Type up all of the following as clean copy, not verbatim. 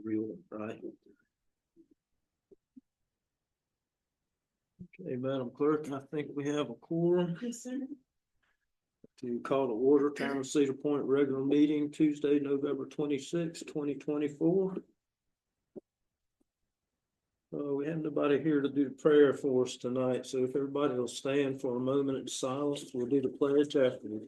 real, right? Okay, Madam Clerk, I think we have a quorum. Yes, sir. To call to order Town of Cedar Point regular meeting Tuesday, November 26, 2024. We have nobody here to do the prayer for us tonight, so if everybody will stand for a moment in silence, we'll do the pledge afterward.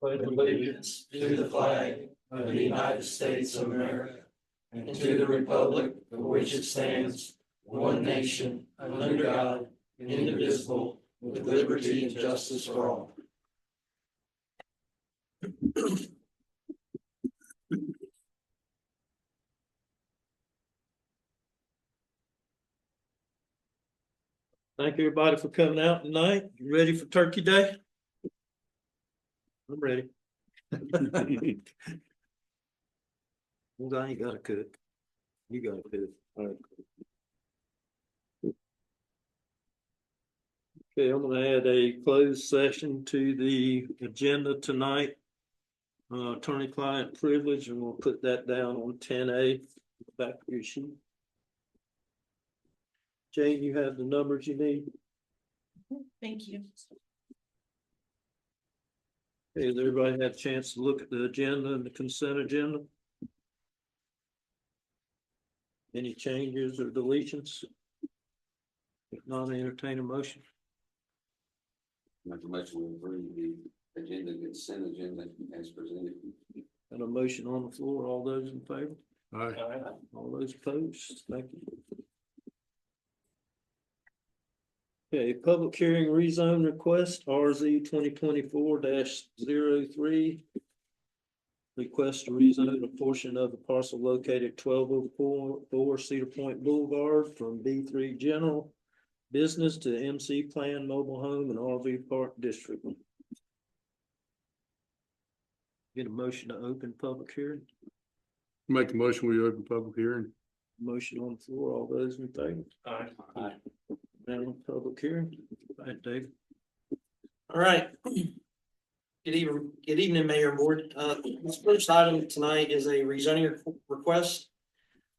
Pledge allegiance to the flag of the United States of America and to the republic for which it stands, one nation, under God, indivisible, with liberty and justice for all. Thank everybody for coming out tonight. You ready for Turkey Day? I'm ready. Well, I ain't gotta cook. You gotta cook. All right. Okay, I'm gonna add a closed session to the agenda tonight. Attorney-client privilege, and we'll put that down on 10A, back of your sheet. Jane, you have the numbers you need? Thank you. Okay, has everybody had a chance to look at the agenda and the consent agenda? Any changes or deletions? If not, entertain a motion. Make a motion to approve the agenda, consent agenda as presented. Got a motion on the floor. All those in favor? Aye. All those opposed? Thank you. Okay, public hearing rezone request RZ 2024-03. Request to rezone a portion of the parcel located 1204 Cedar Point Boulevard from B3 General Business to MC Plan Mobile Home and RV Park District. Get a motion to open public hearing. Make a motion, we open public hearing. Motion on the floor. All those in favor? Aye. Aye. Now, public hearing. All right, Dave. All right. Good evening, Mayor and Board. This first item tonight is a rezoning request.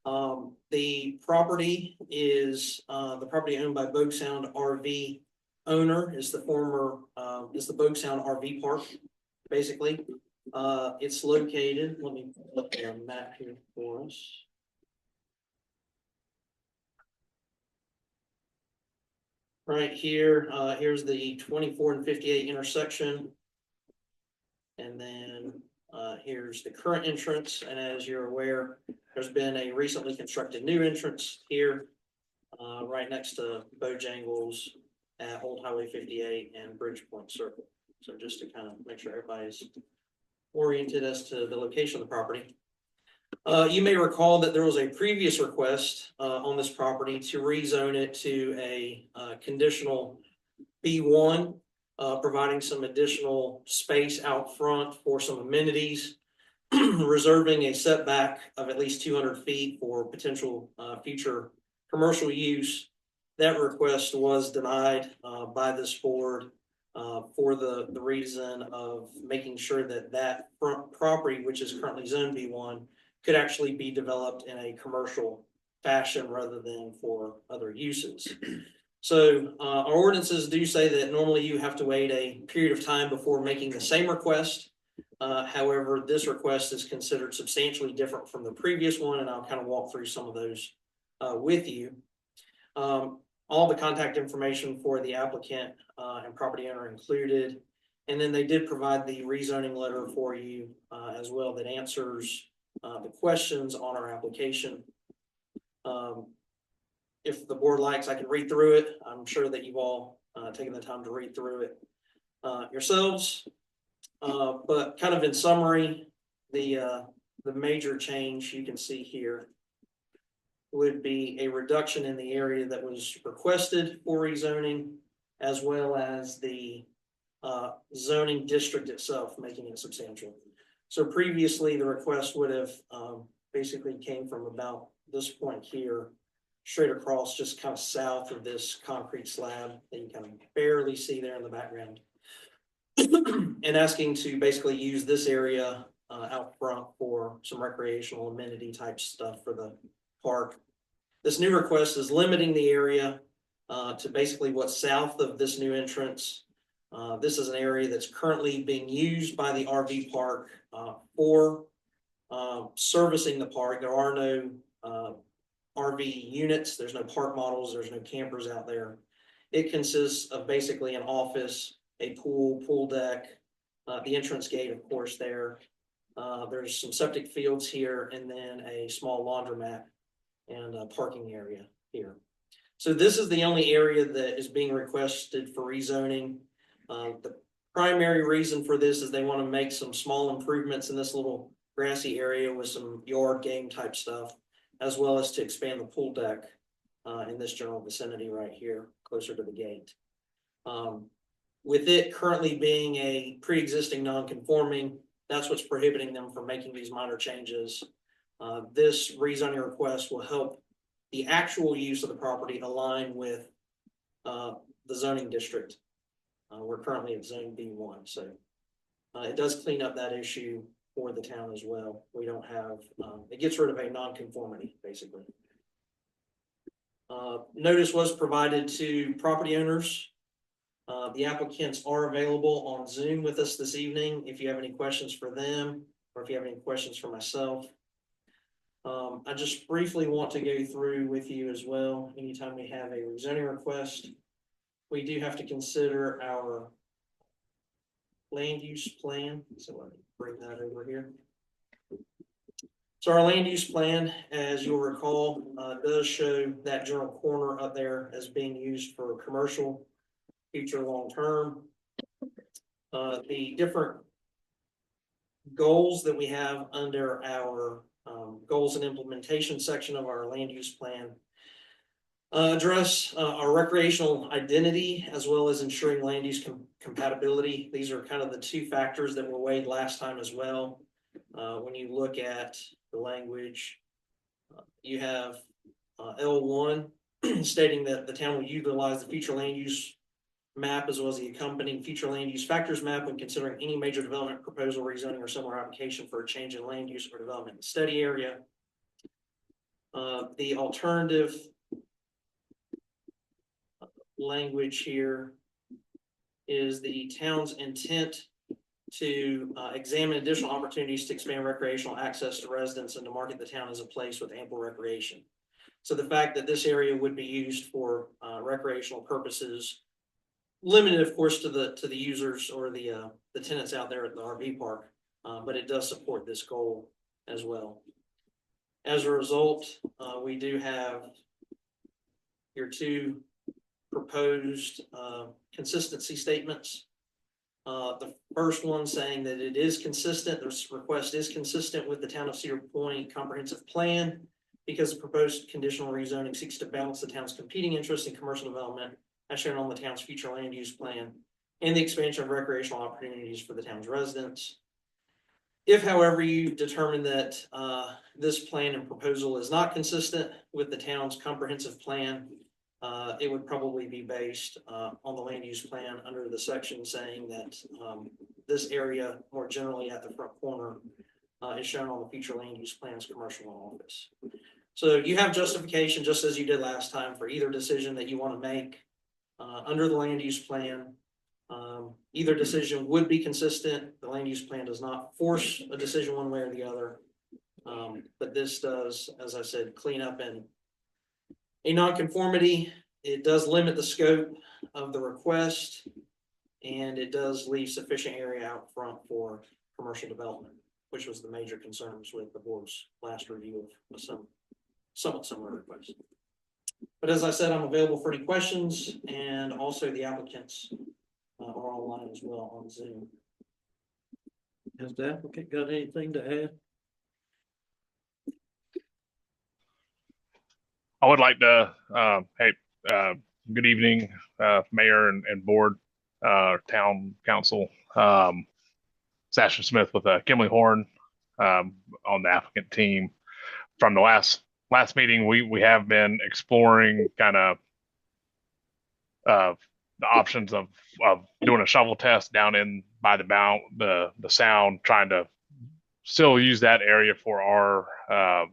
The property is the property owned by Bogue Sound RV owner is the former is the Bogue Sound RV Park, basically. It's located, let me look at a map here for us. Right here, here's the 24 and 58 intersection. And then here's the current entrance. And as you're aware, there's been a recently constructed new entrance here, right next to Bojangles at Old Highway 58 and Bridgepoint Circle. So just to kind of make sure everybody's oriented as to the location of the property. You may recall that there was a previous request on this property to rezone it to a conditional B1, providing some additional space out front for some amenities, reserving a setback of at least 200 feet for potential future commercial use. That request was denied by this board for the reason of making sure that that front property, which is currently zone B1, could actually be developed in a commercial fashion rather than for other uses. So our ordinances do say that normally you have to wait a period of time before making the same request. However, this request is considered substantially different from the previous one, and I'll kind of walk through some of those with you. All the contact information for the applicant and property owner included, and then they did provide the rezoning letter for you as well that answers the questions on our application. If the board likes, I can read through it. I'm sure that you've all taken the time to read through it yourselves. But kind of in summary, the major change you can see here would be a reduction in the area that was requested for rezoning, as well as the zoning district itself, making it substantial. So previously, the request would have basically came from about this point here, straight across, just kind of south of this concrete slab that you kind of barely see there in the background. And asking to basically use this area out front for some recreational amenity type stuff for the park. This new request is limiting the area to basically what's south of this new entrance. This is an area that's currently being used by the RV park for servicing the park. There are no RV units, there's no park models, there's no campers out there. It consists of basically an office, a pool deck, the entrance gate, of course, there. There's some septic fields here, and then a small laundromat and a parking area here. So this is the only area that is being requested for rezoning. The primary reason for this is they want to make some small improvements in this little grassy area with some yard game type stuff, as well as to expand the pool deck in this general vicinity right here, closer to the gate. With it currently being a pre-existing non-conforming, that's what's prohibiting them from making these minor changes. This rezoning request will help the actual use of the property align with the zoning district. We're currently at zone B1, so it does clean up that issue for the town as well. We don't have, it gets rid of a non-conformity, basically. Notice was provided to property owners. The applicants are available on Zoom with us this evening. If you have any questions for them, or if you have any questions for myself. I just briefly want to go through with you as well. Anytime we have a rezoning request, we do have to consider our land use plan. So let me bring that over here. So our land use plan, as you'll recall, does show that general corner up there as being used for commercial, future long-term. The different goals that we have under our goals and implementation section of our land use plan address our recreational identity, as well as ensuring land use compatibility. These are kind of the two factors that were weighed last time as well. When you look at the language, you have L1 stating that the town will utilize the future land use map as well as the accompanying future land use factors map when considering any major development proposal, rezoning, or similar application for a change in land use or development in the study area. The alternative language here is the town's intent to examine additional opportunities to expand recreational access to residents and to market the town as a place with ample recreation. So the fact that this area would be used for recreational purposes, limited, of course, to the users or the tenants out there at the RV park, but it does support this goal as well. As a result, we do have your two proposed consistency statements. The first one saying that it is consistent, this request is consistent with the Town of Cedar Point comprehensive plan, because the proposed conditional rezoning seeks to balance the town's competing interests in commercial development as shown on the town's future land use plan and the expansion of recreational opportunities for the town's residents. If, however, you determine that this plan and proposal is not consistent with the town's comprehensive plan, it would probably be based on the land use plan under the section saying that this area more generally at the front corner is shown on the future land use plans, commercial and office. So you have justification, just as you did last time, for either decision that you want to make under the land use plan. Either decision would be consistent. The land use plan does not force a decision one way or the other. But this does, as I said, clean up in a nonconformity. It does limit the scope of the request, and it does leave sufficient area out front for commercial development, which was the major concerns with the board's last review of some somewhat similar requests. But as I said, I'm available for any questions, and also the applicants are online as well on Zoom. Has the applicant got anything to add? I would like to, good evening, Mayor and Board, Town Council. It's Ashton Smith with Kimley Horn on the applicant team. From the last meeting, we have been exploring kind of the options of doing a shovel test down in by the sound, trying to still use that area for our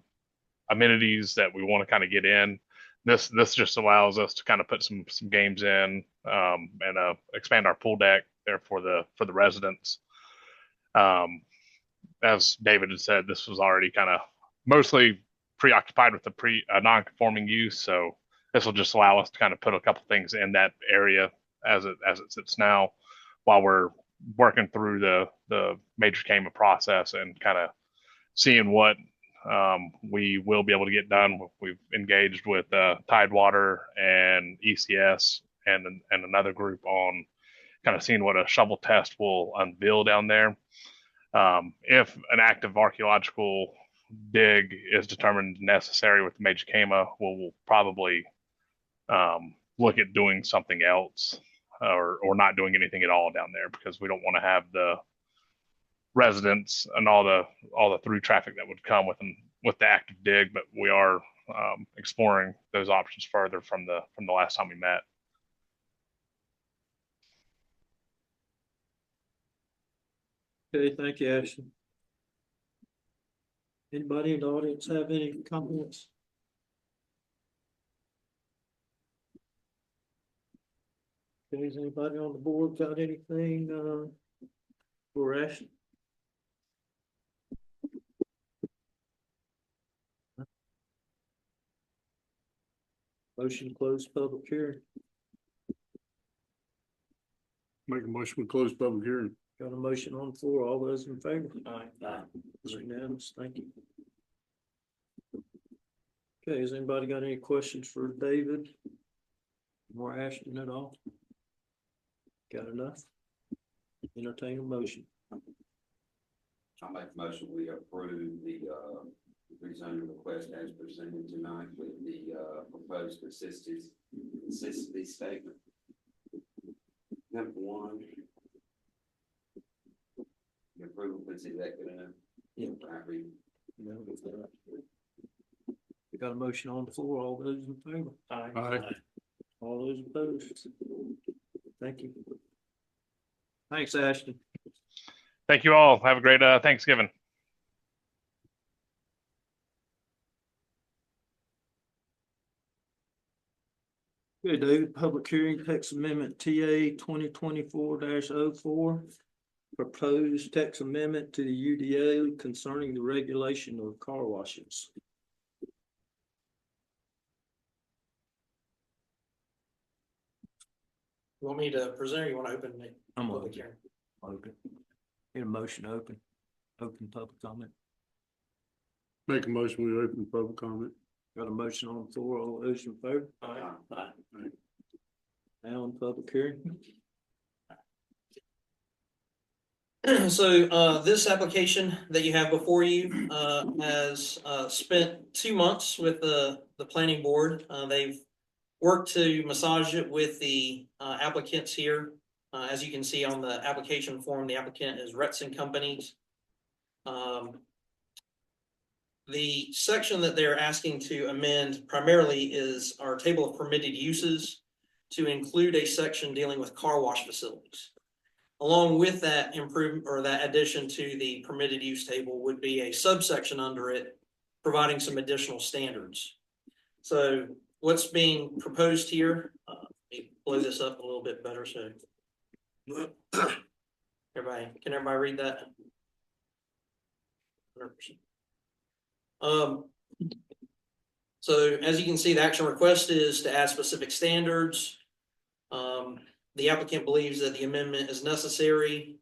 amenities that we want to kind of get in. This just allows us to kind of put some games in and expand our pool deck there for the residents. As David had said, this was already kind of mostly preoccupied with the non-conforming use, so this will just allow us to kind of put a couple things in that area as it sits now, while we're working through the major CAMA process and kind of seeing what we will be able to get done. We've engaged with Tidewater and ECS and another group on kind of seeing what a shovel test will unveil down there. If an active archaeological dig is determined necessary with the major CAMA, we'll probably look at doing something else or not doing anything at all down there, because we don't want to have the residents and all the through traffic that would come with the active dig. But we are exploring those options further from the last time we met. Okay, thank you, Ashton. Anybody in the audience have any comments? Okay, has anybody on the board got anything for Ashton? Motion to close public hearing. Make a motion, we close public hearing. Got a motion on the floor. All those in favor? Aye. It's unanimous. Thank you. Okay, has anybody got any questions for David or Ashton at all? Got enough? Entertain a motion. I'll make a motion, we approve the rezoning request as presented tonight with the proposed consistency statement. Number one. The approval, is that good enough? Yeah. I read. No, it's not. We got a motion on the floor. All those in favor? Aye. All those opposed? Thank you. Thanks, Ashton. Thank you all. Have a great Thanksgiving. Okay, David, public hearing text amendment TA 2024-04. Proposed text amendment to the UDA concerning the regulation of car washes. You want me to present or you want to open the I'm public open. hearing? Open. Need a motion to open. Open public comment. Make a motion, we open public comment. Got a motion on the floor. All those in favor? Aye. Now in public hearing. So this application that you have before you has spent 2 months with the planning board. They've worked to massage it with the applicants here. As you can see on the application form, the applicant is Retson Companies. The section that they're asking to amend primarily is our table of permitted uses to include a section dealing with car wash facilities. Along with that improvement or that addition to the permitted use table would be a subsection under it, providing some additional standards. So what's being proposed here, let me blow this up a little bit better so can everybody read that? 100%. So as you can see, the action request is to add specific standards. The applicant believes that the amendment is necessary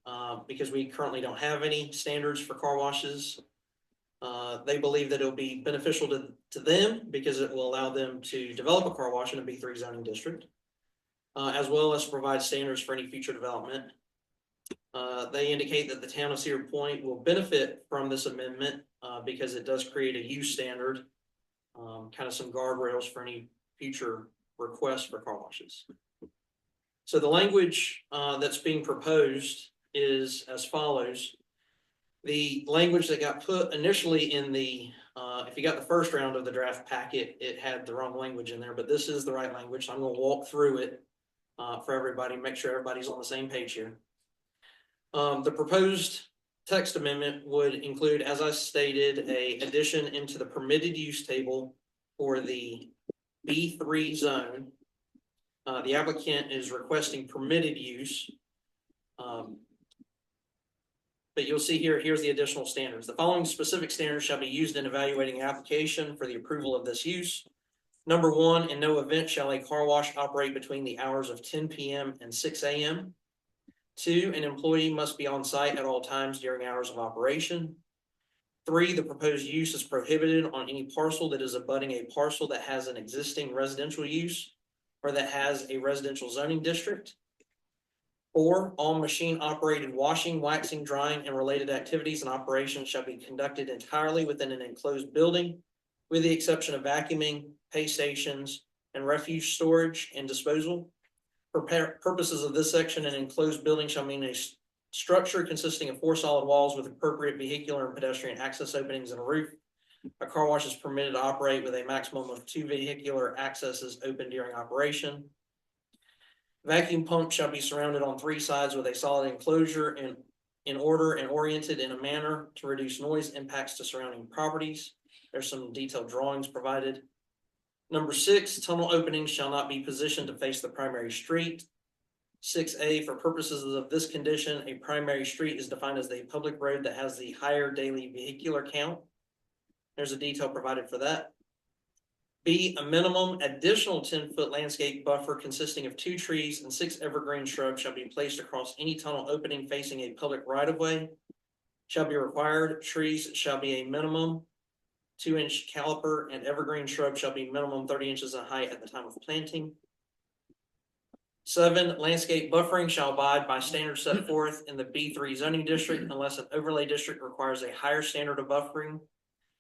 because we currently don't have any standards for car washes. They believe that it'll be beneficial to them because it will allow them to develop a car wash in a B3 zoning district, as well as provide standards for any future development. They indicate that the town of Cedar Point will benefit from this amendment, because it does create a use standard. Kind of some guardrails for any future requests for car washes. So the language, that's being proposed is as follows. The language that got put initially in the, if you got the first round of the draft packet, it had the wrong language in there, but this is the right language. So I'm going to walk through it for everybody, make sure everybody's on the same page here. The proposed text amendment would include, as I stated, a addition into the permitted use table for the B3 zone. The applicant is requesting permitted use. But you'll see here, here's the additional standards. The following specific standards shall be used in evaluating application for the approval of this use. Number one, in no event shall a car wash operate between the hours of 10 p.m. and 6 a.m. Two, an employee must be on site at all times during hours of operation. Three, the proposed use is prohibited on any parcel that is abutting a parcel that has an existing residential use or that has a residential zoning district. Four, all machine-operated washing, waxing, drying, and related activities and operations shall be conducted entirely within an enclosed building, with the exception of vacuuming, pay stations, and refuse storage and disposal. For purposes of this section, an enclosed building shall mean a structure consisting of 4 solid walls with appropriate vehicular and pedestrian access openings and a roof. A car wash is permitted to operate with a maximum of 2 vehicular accesses open during operation. Vacuum pump shall be surrounded on 3 sides with a solid enclosure in order and oriented in a manner to reduce noise impacts to surrounding properties. There's some detailed drawings provided. Number 6, tunnel openings shall not be positioned to face the primary street. 6A, for purposes of this condition, a primary street is defined as the public road that has the higher daily vehicular count. There's a detail provided for that. B, a minimum additional 10-foot landscape buffer consisting of 2 trees and 6 evergreen shrubs shall be placed across any tunnel opening facing a public right-of-way. Shall be required. Trees shall be a minimum 2-inch caliper, and evergreen shrubs shall be minimum 30 inches in height at the time of planting. 7, landscape buffering shall abide by standards set forth in the B3 zoning district unless an overlay district requires a higher standard of buffering.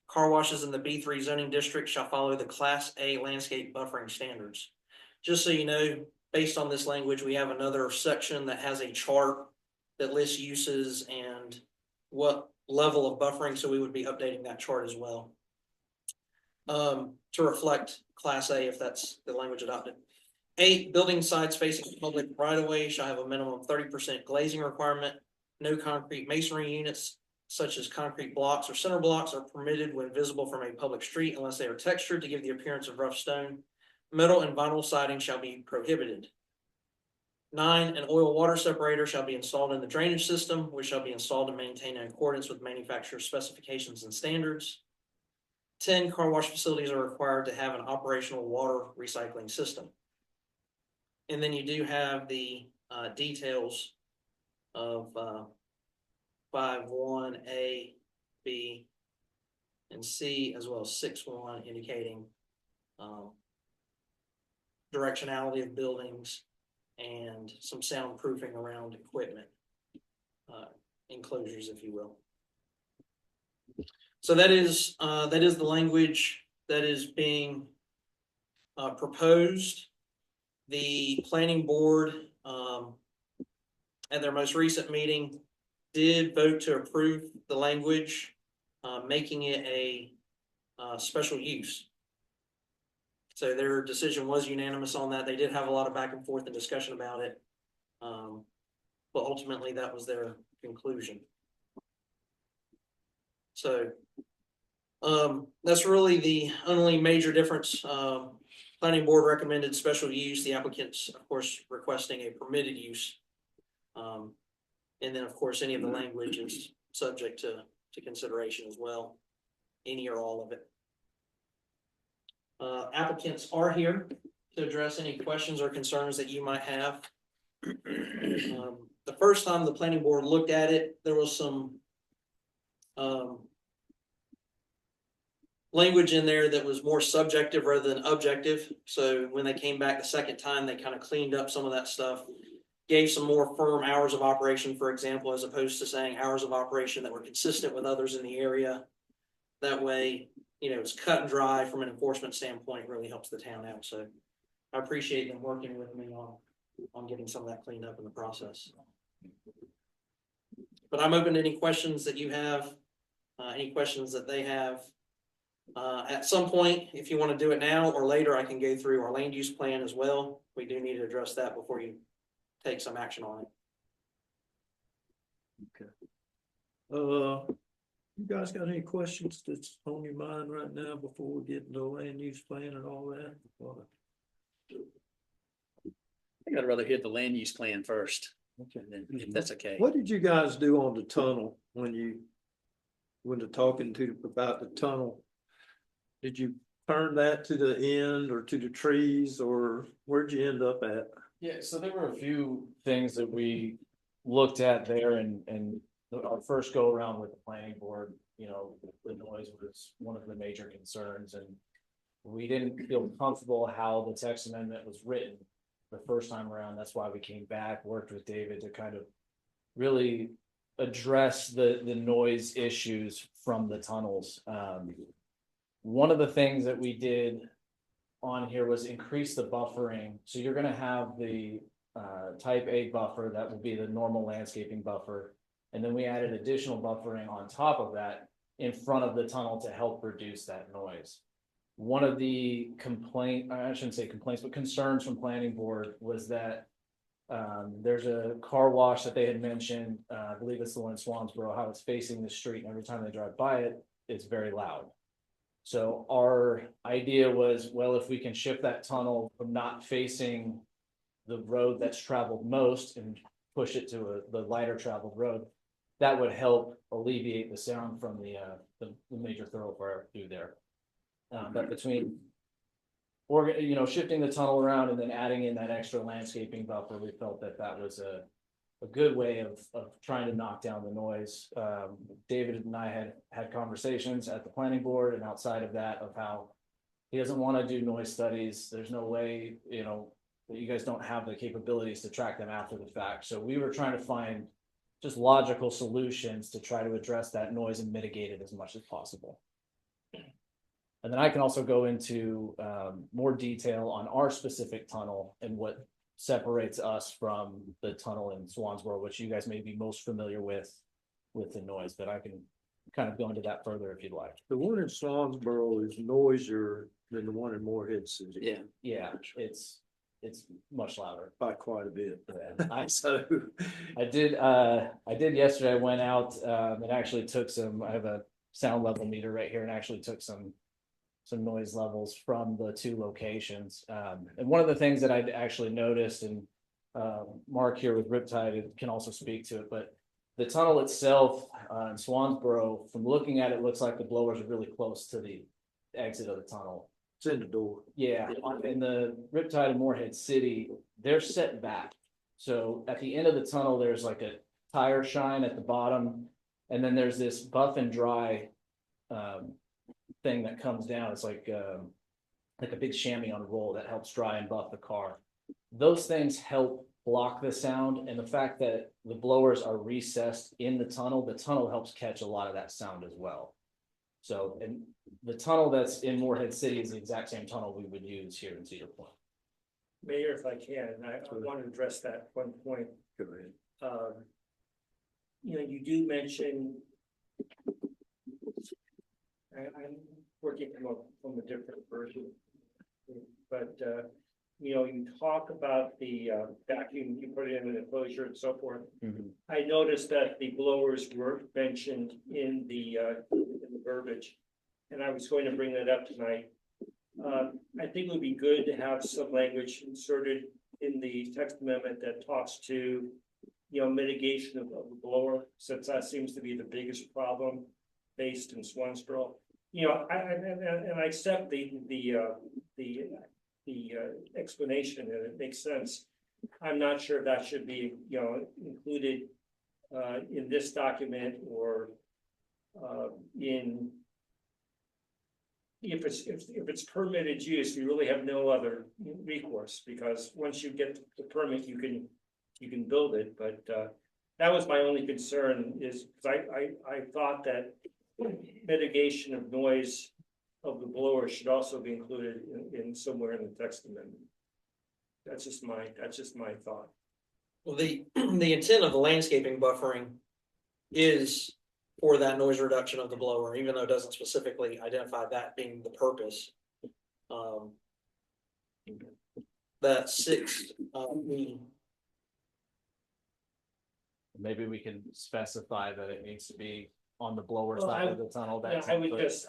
Car washes in the B3 zoning district shall follow the Class A landscape buffering standards. Just so you know, based on this language, we have another section that has a chart that lists uses and what level of buffering, so we would be updating that chart as well to reflect Class A if that's the language adopted. 8, building sites facing public right-of-way shall have a minimum 30% glazing requirement. No concrete masonry units such as concrete blocks or center blocks are permitted when visible from a public street unless they are textured to give the appearance of rough stone. Metal and vinyl siding shall be prohibited. 9, an oil water separator shall be installed in the drainage system, which shall be installed and maintained in accordance with manufacturer's specifications and standards. 10, car wash facilities are required to have an operational water recycling system. And then you do have the details of 5.1a, b, and c, as well as 6.1 indicating directionality of buildings and some soundproofing around equipment enclosures, if you will. So that is the language that is being proposed. The planning board at their most recent meeting did vote to approve the language, making it a special use. So their decision was unanimous on that. They did have a lot of back and forth and discussion about it. But ultimately that was their conclusion. So that's really the only major difference. Planning board recommended special use. The applicants, of course, requesting a permitted use. And then, of course, any of the language is subject to consideration as well, any or all of it. Applicants are here to address any questions or concerns that you might have. The first time the planning board looked at it, there was some language in there that was more subjective rather than objective. So when they came back the second time, they kind of cleaned up some of that stuff gave some more firm hours of operation, for example, as opposed to saying hours of operation that were consistent with others in the area. That way, it's cut and dry from an enforcement standpoint, it really helps the town out, so I appreciate them working with me on getting some of that cleaned up in the process. But I'm open to any questions that you have, any questions that they have. At some point, if you want to do it now or later, I can go through our land use plan as well. We do need to address that before you take some action on it. You guys got any questions that's on your mind right now before we get into the land use plan and all that? I think I'd rather hit the land use plan first, Okay. if that's okay. What did you guys do on the tunnel when they're talking about the tunnel? Did you turn that to the end or to the trees, or where'd you end up at? Yeah, so there were a few things that we looked at there and our first go around with the planning board, the noise was one of the major concerns, and we didn't feel comfortable how the text amendment was written the first time around. That's why we came back, worked with David to kind of really address the noise issues from the tunnels. One of the things that we did on here was increase the buffering. So you're gonna have the type A buffer that will be the normal landscaping buffer. And then we added additional buffering on top of that in front of the tunnel to help reduce that noise. One of the I shouldn't say complaints, but concerns from planning board was that there's a car wash that they had mentioned, I believe it's the one in Swansboro, how it's facing the street, and every time they drive by it, it's very loud. So our idea was, well, if we can shift that tunnel from not facing the road that's traveled most and push it to the lighter traveled road, that would help alleviate the sound from the major thoroughfare through there. But between shifting the tunnel around and then adding in that extra landscaping buffer, we felt that was a good way of trying to knock down the noise. David and I had conversations at the planning board and outside of that of how he doesn't want to do noise studies. There's no way, that you guys don't have the capabilities to track them after the fact. So we were trying to find just logical solutions to try to address that noise and mitigate it as much as possible. And then I can also go into more detail on our specific tunnel and what separates us from the tunnel in Swansboro, which you guys may be most familiar with the noise, but I can kind of go into that further if you'd like. The one in Swansboro is noisier than the one in Morehead City. Yeah, it's much louder by quite a bit. I So did yesterday. I went out and actually took I have a sound level meter right here, and actually took some noise levels from the two locations. And one of the things that I'd actually noticed, and Mark here with Riptide can also speak to it, but the tunnel itself in Swansboro, from looking at it, looks like the blowers are really close to the exit of the tunnel. it's in the door. Yeah, in the Riptide and Morehead City, they're set back. So at the end of the tunnel, there's like a tire shine at the bottom, and then there's this buff and dry thing that comes down. It's like a big chamois on a roll that helps dry and buff the car. Those things help block the sound, and the fact that the blowers are recessed in the tunnel helps catch a lot of that sound as well. So, and the tunnel that's in Morehead City is the exact same tunnel we would use here in Cedar Point. Mayor, if I can, I want to address that one point. Go ahead. You do mention. I'm working from a different version, but you talk about the vacuum you put in the enclosure and so forth. Mm-hmm. I noticed that the blowers were mentioned in the verbiage, and I was going to bring that up tonight. I think it would be good to have some language inserted in the text amendment that talks to, mitigation of the blower, since that seems to be the biggest problem faced in Swansboro. I accept the explanation, and it makes sense. I'm not sure if that should be, included in this document or if it's permitted use, you really have no other recourse, because once you get the permit, you can you can build it, but, that was my only concern is, because I thought that mitigation of noise of the blower should also be included in somewhere in the text amendment. That's just my thought. Well, the intent of the landscaping buffering is for that noise reduction of the blower, even though it doesn't specifically identify that being the purpose. That sixth, Maybe we can specify that it needs to be on the blower Well, side of the tunnel. Yeah, That's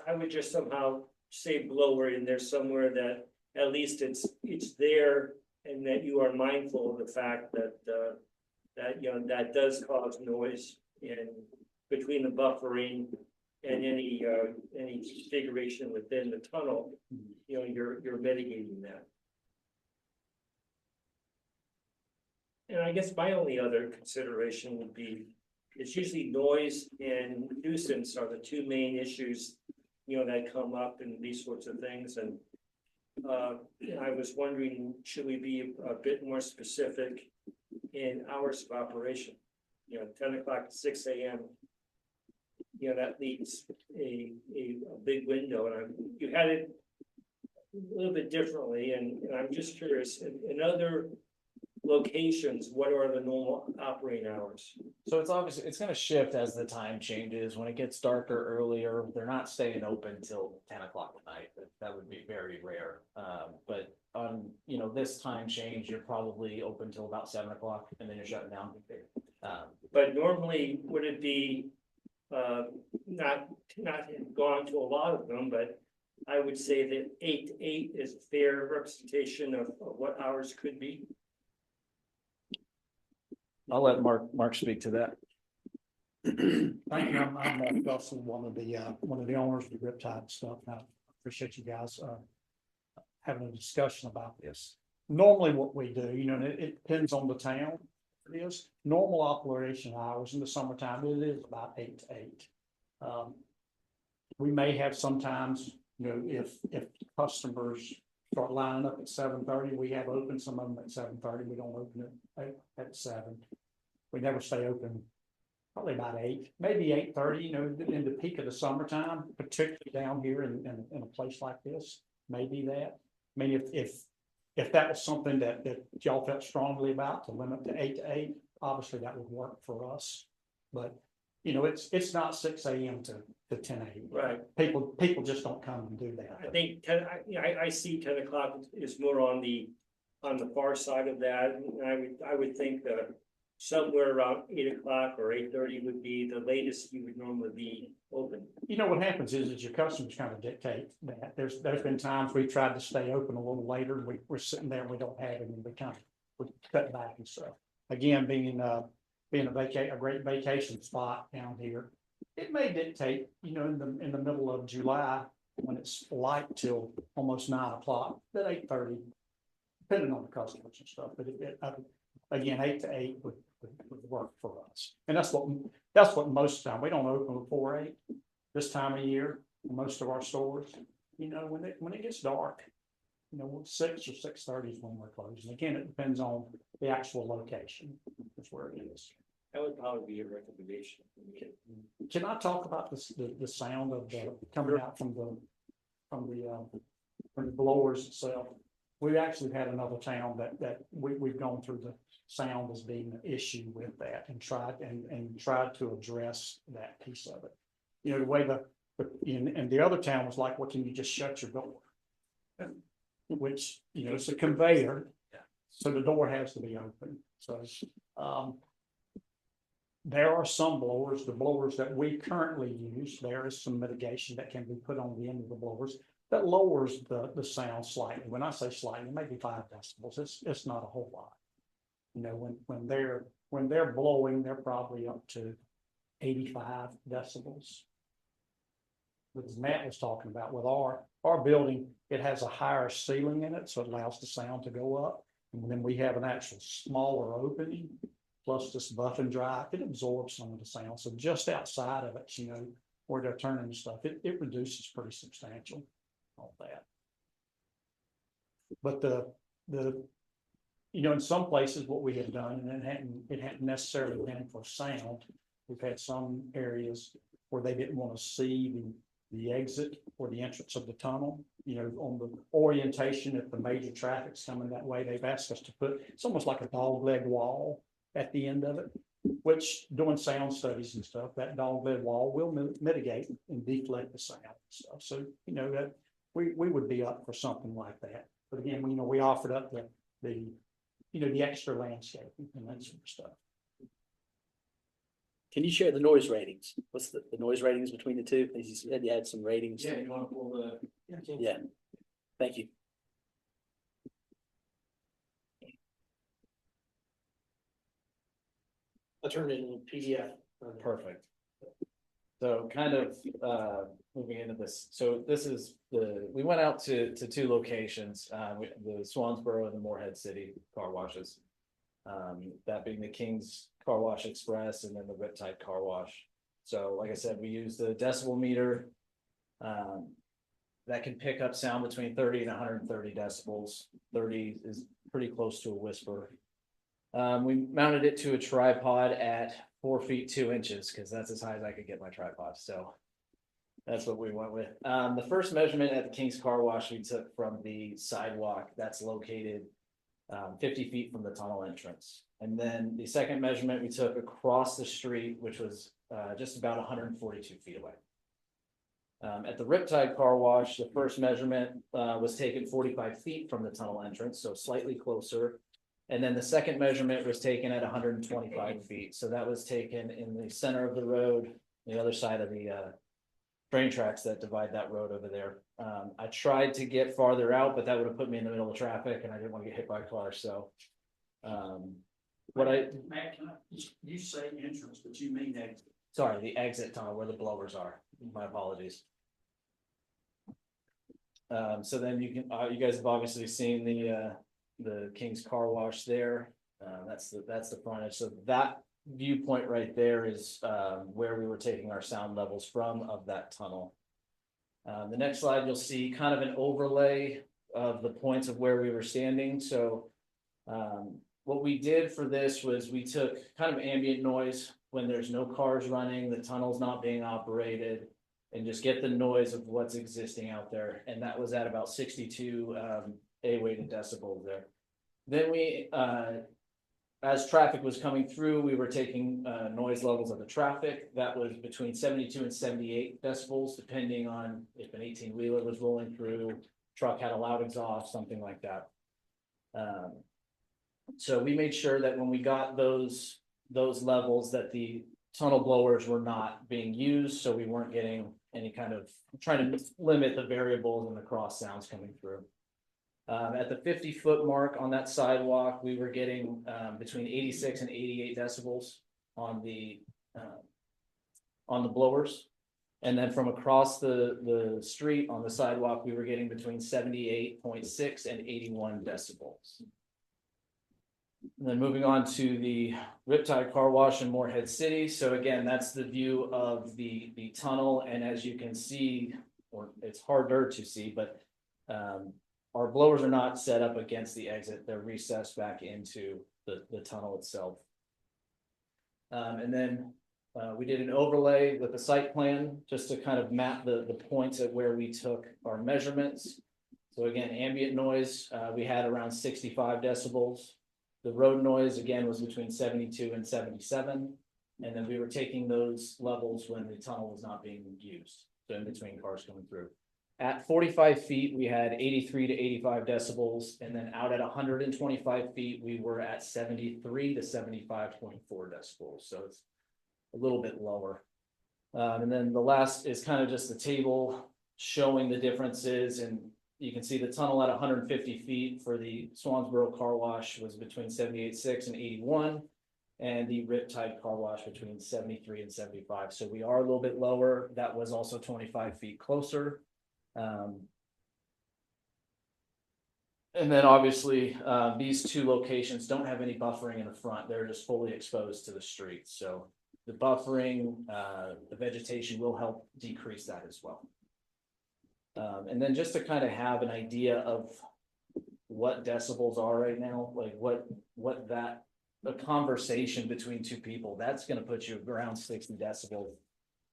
I would just somehow say blower in there somewhere that at least it's there, and that you are mindful of the fact that, that, you know, that does cause noise in between the buffering and any configuration within the tunnel, you know, you're mitigating that. And I guess my only other consideration would be, it's usually noise and nuisance are the two main issues, you know, that come up in these sorts of things, and I was wondering, should we be a bit more specific in hours of operation? You know, 10 o'clock to 6 a.m. You know, that leaves a big window, and you had it a little bit differently, and I'm just curious, in other locations, what are the normal operating hours? So it's obviously, it's gonna shift as the time changes. When it gets darker earlier, they're not staying open till 10 o'clock at night. That would be very rare. But on, you know, this time change, you're probably open till about 7 o'clock and then you're shutting down. But normally, would it be, not gone to a lot of them, but I would say that 8 to 8 is a fair representation of what hours could be. I'll let Mark speak to that. Thank you. I'm also one of the owners of the Riptide stuff. And I appreciate you guys having a discussion about this. Normally what we do, you know, and it depends on the town. It is normal operation hours in the summertime. It is about 8 to 8. We may have sometimes, you know, if customers start lining up at 7:30, we have open some of them at 7:30. We don't open it at 7. We never stay open, probably about 8, maybe 8:30, you know, in the peak of the summertime, particularly down here in a place like this, maybe that. I mean, if that was something that y'all felt strongly about, to limit to 8 to 8, obviously that would work for us. But, you know, it's not 6 a.m. to 10 a.m. Right. People just don't come and do that. I think I see 10 o'clock is more on the far side of that, and I would think that somewhere around 8 o'clock or 8:30 would be the latest you would normally be open. You know, what happens is your customers kind of dictate that. There's been times we've tried to stay open a little later, and we're sitting there and we don't have it, and we cut back and stuff. Again, being a great vacation spot down here, it may dictate, you know, in the middle of July, when it's light till almost 9 o'clock, at 8:30, depending on the customers and stuff. But again, 8 to 8 would work for us, and that's what most of the time we don't open before 8 this time of year. Most of our stores, you know, when it gets dark, you know, 6 or 6:30 is when we're closing. Again, it depends on the actual location. That's where it is. That would probably be a recommendation. Can I talk about the sound of the coming out from the blowers itself? We've actually had another town that we've gone through the sound as being an issue with that, and tried to address that piece of it. You know, the way and the other town was like, well, can you just shut your door? Which, you know, it's a conveyor, so the door has to be open. So there are some blowers, the blowers that we currently use, there is some mitigation that can be put on the end of the blowers that lowers the sound slightly. When I say slightly, maybe 5 decibels. It's not a whole lot. You know, when they're blowing, they're probably up to 85 decibels. But as Matt was talking about, with our building, it has a higher ceiling in it, so it allows the sound to go up. And then we have an actual smaller opening, plus this buff and dry, it absorbs some of the sound. So just outside of it, you know, where they're turning and stuff, it reduces pretty substantial on that. But in some places what we have done, and it hadn't necessarily been for sound. We've had some areas where they didn't want to see the exit or the entrance of the tunnel, on the orientation, if the major traffic's coming that way, they've asked us to put, it's almost like a dogleg wall at the end of it, which doing sound studies and stuff, that dogleg wall will mitigate and deflect the sound and stuff. So, that we would be up for something like that. But again, we offered up the extra landscaping and that sort of stuff. Can you share the noise ratings? What's the noise ratings between the two? You said you had some ratings. Yeah, you wanna pull the. Yeah. Thank you. I turned it in PDF. Perfect. So kind of moving into this, so this is we went out to two locations, the Swansboro and the Morehead City car washes. That being the King's Car Wash Express and then the Riptide Car Wash. So like I said, we use the decibel meter that can pick up sound between 30 and 130 decibels. 30 is pretty close to a whisper. We mounted it to a tripod at 4 feet 2 inches because that's as high as I could get my tripod. So that's what we went with. The first measurement at the King's Car Wash we took from the sidewalk that's located 50 feet from the tunnel entrance. And then the second measurement we took across the street, which was just about 142 feet away. At the Riptide Car Wash, the first measurement was taken 45 feet from the tunnel entrance, so slightly closer. And then the second measurement was taken at 125 feet. So that was taken in the center of the road, the other side of the train tracks that divide that road over there. I tried to get farther out, but that would have put me in the middle of traffic and I didn't want to get hit by a car. So Matt, you say entrance, but you mean exit? Sorry, the exit tunnel where the blowers are. My apologies. So then you guys have obviously seen the King's Car Wash there. That's the frontage. So that viewpoint right there is where we were taking our sound levels from of that tunnel. The next slide, you'll see kind of an overlay of the points of where we were standing. So what we did for this was we took kind of ambient noise when there's no cars running, the tunnel's not being operated, and just get the noise of what's existing out there. And that was at about 62 A-weighted decibels there. Then we, as traffic was coming through, we were taking noise levels of the traffic. That was between 72 and 78 decibels, depending on if an 18-wheeler was rolling through, truck had a loud exhaust, something like that. So we made sure that when we got those levels that the tunnel blowers were not being used, so we weren't getting any kind of, trying to limit the variables and the cross sounds coming through. At the 50-foot mark on that sidewalk, we were getting between 86 and 88 decibels on the blowers. And then from across the street on the sidewalk, we were getting between 78.6 and 81 decibels. And then moving on to the Riptide Car Wash in Morehead City. So again, that's the view of the tunnel. And as you can see, or it's harder to see, but our blowers are not set up against the exit. They're recessed back into the tunnel itself. And then we did an overlay with the site plan just to kind of map the points at where we took our measurements. So again, ambient noise, we had around 65 decibels. The road noise, again, was between 72 and 77. And then we were taking those levels when the tunnel was not being used. So in between cars coming through. At 45 feet, we had 83 to 85 decibels. And then out at 125 feet, we were at 73 to 75.4 decibels. So it's a little bit lower. And then the last is kind of just the table showing the differences. And you can see the tunnel at 150 feet for the Swansboro Car Wash was between 78.6 and 81. And the Riptide Car Wash between 73 and 75. So we are a little bit lower. That was also 25 feet closer. And then obviously these two locations don't have any buffering in the front. They're just fully exposed to the street. So the buffering, the vegetation will help decrease that as well. And then just to kind of have an idea of what decibels are right now, like what that, a conversation between two people, that's gonna put you around 60 decibels.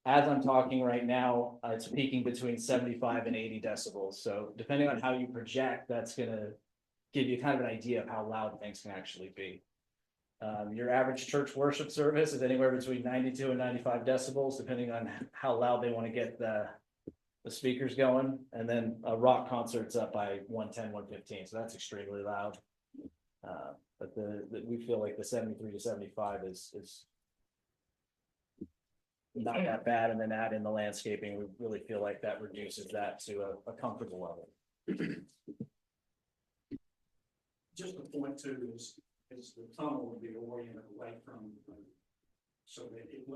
As I'm talking right now, it's peaking between 75 and 80 decibels. So depending on how you project, that's gonna give you kind of an idea of how loud things can actually be. Your average church worship service is anywhere between 92 and 95 decibels, depending on how loud they want to get the speakers going. And then a rock concert's up by 110, 115. So that's extremely loud. But we feel like the 73 to 75 is not that bad. And then add in the landscaping, we really feel like that reduces that to a comfortable level. Just the point too is the tunnel would be oriented away from, so that it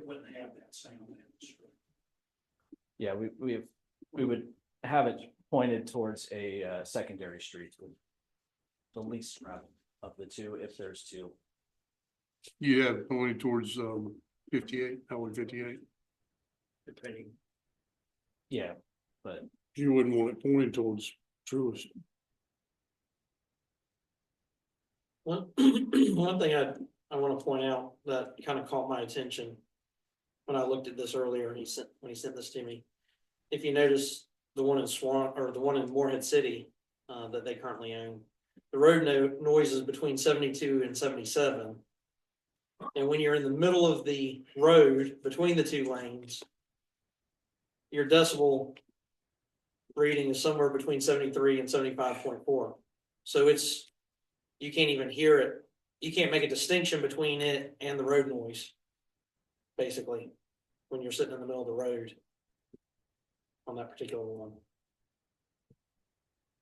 wouldn't have that sound atmosphere. Yeah, we would have it pointed towards a secondary street with the least travel of the two, if there's two. You have pointed towards 58, Highway 58. Depending. Yeah, but You wouldn't want it pointed towards Truist. One thing I want to point out that kind of caught my attention when I looked at this earlier, and when he sent this to me. If you notice the one in the one in Morehead City that they currently own, the road noise is between 72 and 77. And when you're in the middle of the road between the two lanes, your decibel reading is somewhere between 73 and 75.4. So you can't even hear it. You can't make a distinction between it and the road noise, basically, when you're sitting in the middle of the road on that particular one.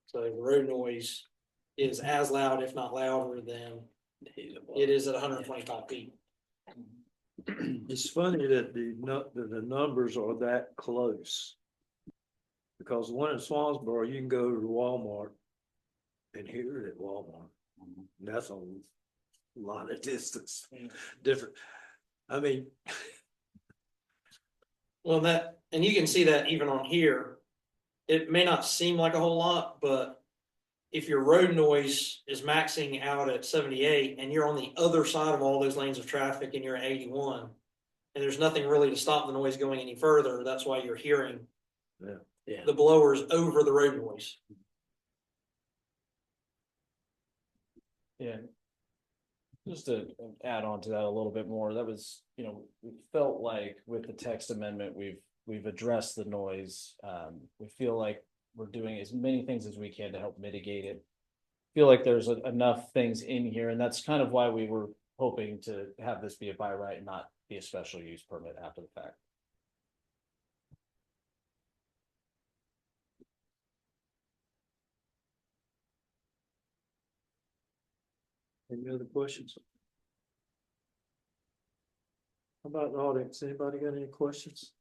So the road noise is as loud, if not louder, than it is at 125 feet. It's funny that the numbers are that close. Because the one in Swansboro, you can go to Walmart and hear it at Walmart. And that's a lot of distance, different. I mean. Well, and you can see that even on here, it may not seem like a whole lot, but if your road noise is maxing out at 78 and you're on the other side of all those lanes of traffic and you're at 81, and there's nothing really to stop the noise going any further, that's why you're hearing the blowers over the road noise. yeah, just to add on to that a little bit more, that was, we felt like with the text amendment, we've addressed the noise. We feel like we're doing as many things as we can to help mitigate it. Feel like there's enough things in here, and that's kind of why we were hoping to have this be a by right and not be a special use permit after the fact. Any other questions? How about the audience? Anybody got any questions?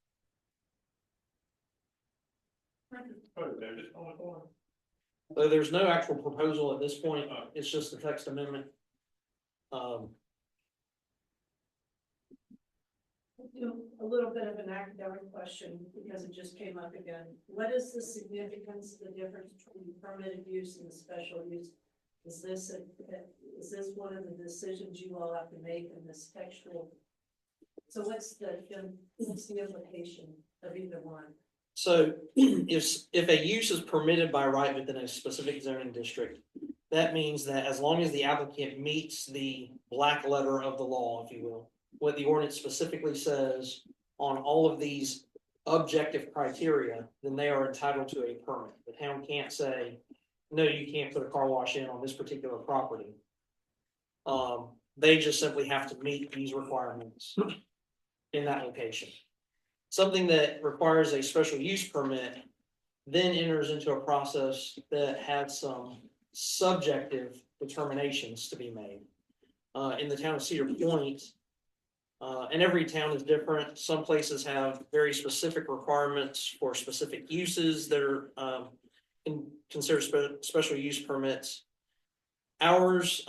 So there's no actual proposal at this point. It's just a text amendment. A little bit of an academic question because it just came up again. What is the significance, the difference between permitted use and the special use? Is this one of the decisions you all have to make in this textual? So what's the implication of either one? So if a use is permitted by right within a specific zoning district, that means that as long as the applicant meets the black letter of the law, if you will, what the ordinance specifically says on all of these objective criteria, then they are entitled to a permit. The town can't say, no, you can't put a car wash in on this particular property. They just simply have to meet these requirements in that location. Something that requires a special use permit then enters into a process that has some subjective determinations to be made. In the town of Cedar Point, and every town is different. Some places have very specific requirements for specific uses that are considered special use permits. Ours,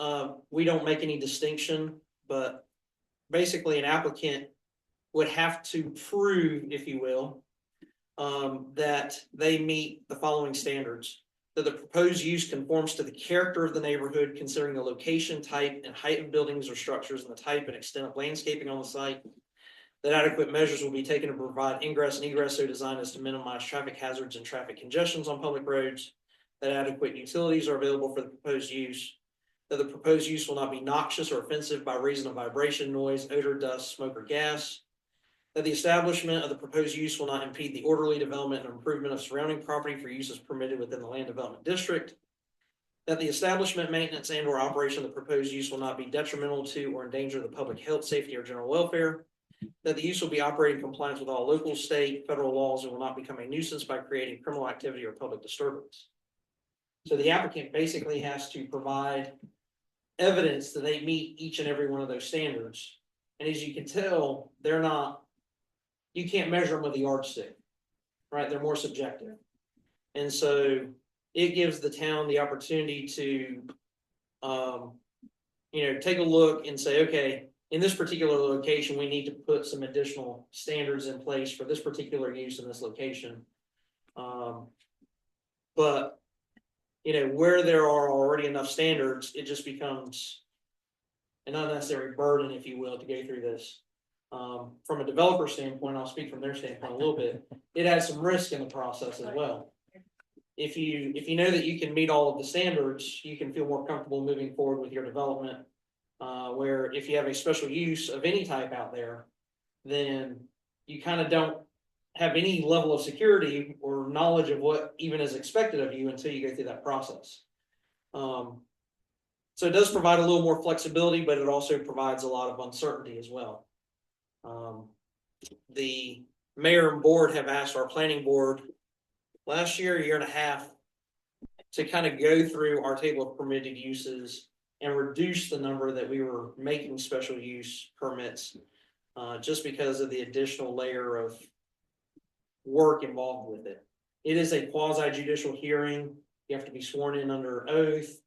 we don't make any distinction, but basically an applicant would have to prove, if you will, that they meet the following standards. that the proposed use conforms to the character of the neighborhood, considering the location, type, and height of buildings or structures, and the type and extent of landscaping on the site. That adequate measures will be taken to provide ingress and egress so designed as to minimize traffic hazards and traffic congestions on public roads. That adequate utilities are available for the proposed use. That the proposed use will not be noxious or offensive by reason of vibration, noise, odor, dust, smoke, or gas. That the establishment of the proposed use will not impede the orderly development and improvement of surrounding property for uses permitted within the land development district. That the establishment, maintenance, and or operation of the proposed use will not be detrimental to or endanger the public health, safety, or general welfare. That the use will be operating in compliance with all local, state, federal laws and will not become a nuisance by creating criminal activity or public disturbance. So the applicant basically has to provide evidence that they meet each and every one of those standards. And as you can tell, they're not, you can't measure them with a yardstick, right? They're more subjective. And so it gives the town the opportunity to, take a look and say, okay, in this particular location, we need to put some additional standards in place for this particular use in this location. But where there are already enough standards, it just becomes an unnecessary burden, if you will, to go through this. From a developer standpoint, I'll speak from their standpoint a little bit. It has some risk in the process as well. If you know that you can meet all of the standards, you can feel more comfortable moving forward with your development. Where if you have a special use of any type out there, then you kind of don't have any level of security or knowledge of what even is expected of you until you go through that process. So it does provide a little more flexibility, but it also provides a lot of uncertainty as well. The mayor and board have asked our planning board last year, a year and a half, to kind of go through our table of permitted uses and reduce the number that we were making special use permits, just because of the additional layer of work involved with it. It is a quasi judicial hearing. You have to be sworn in under oath,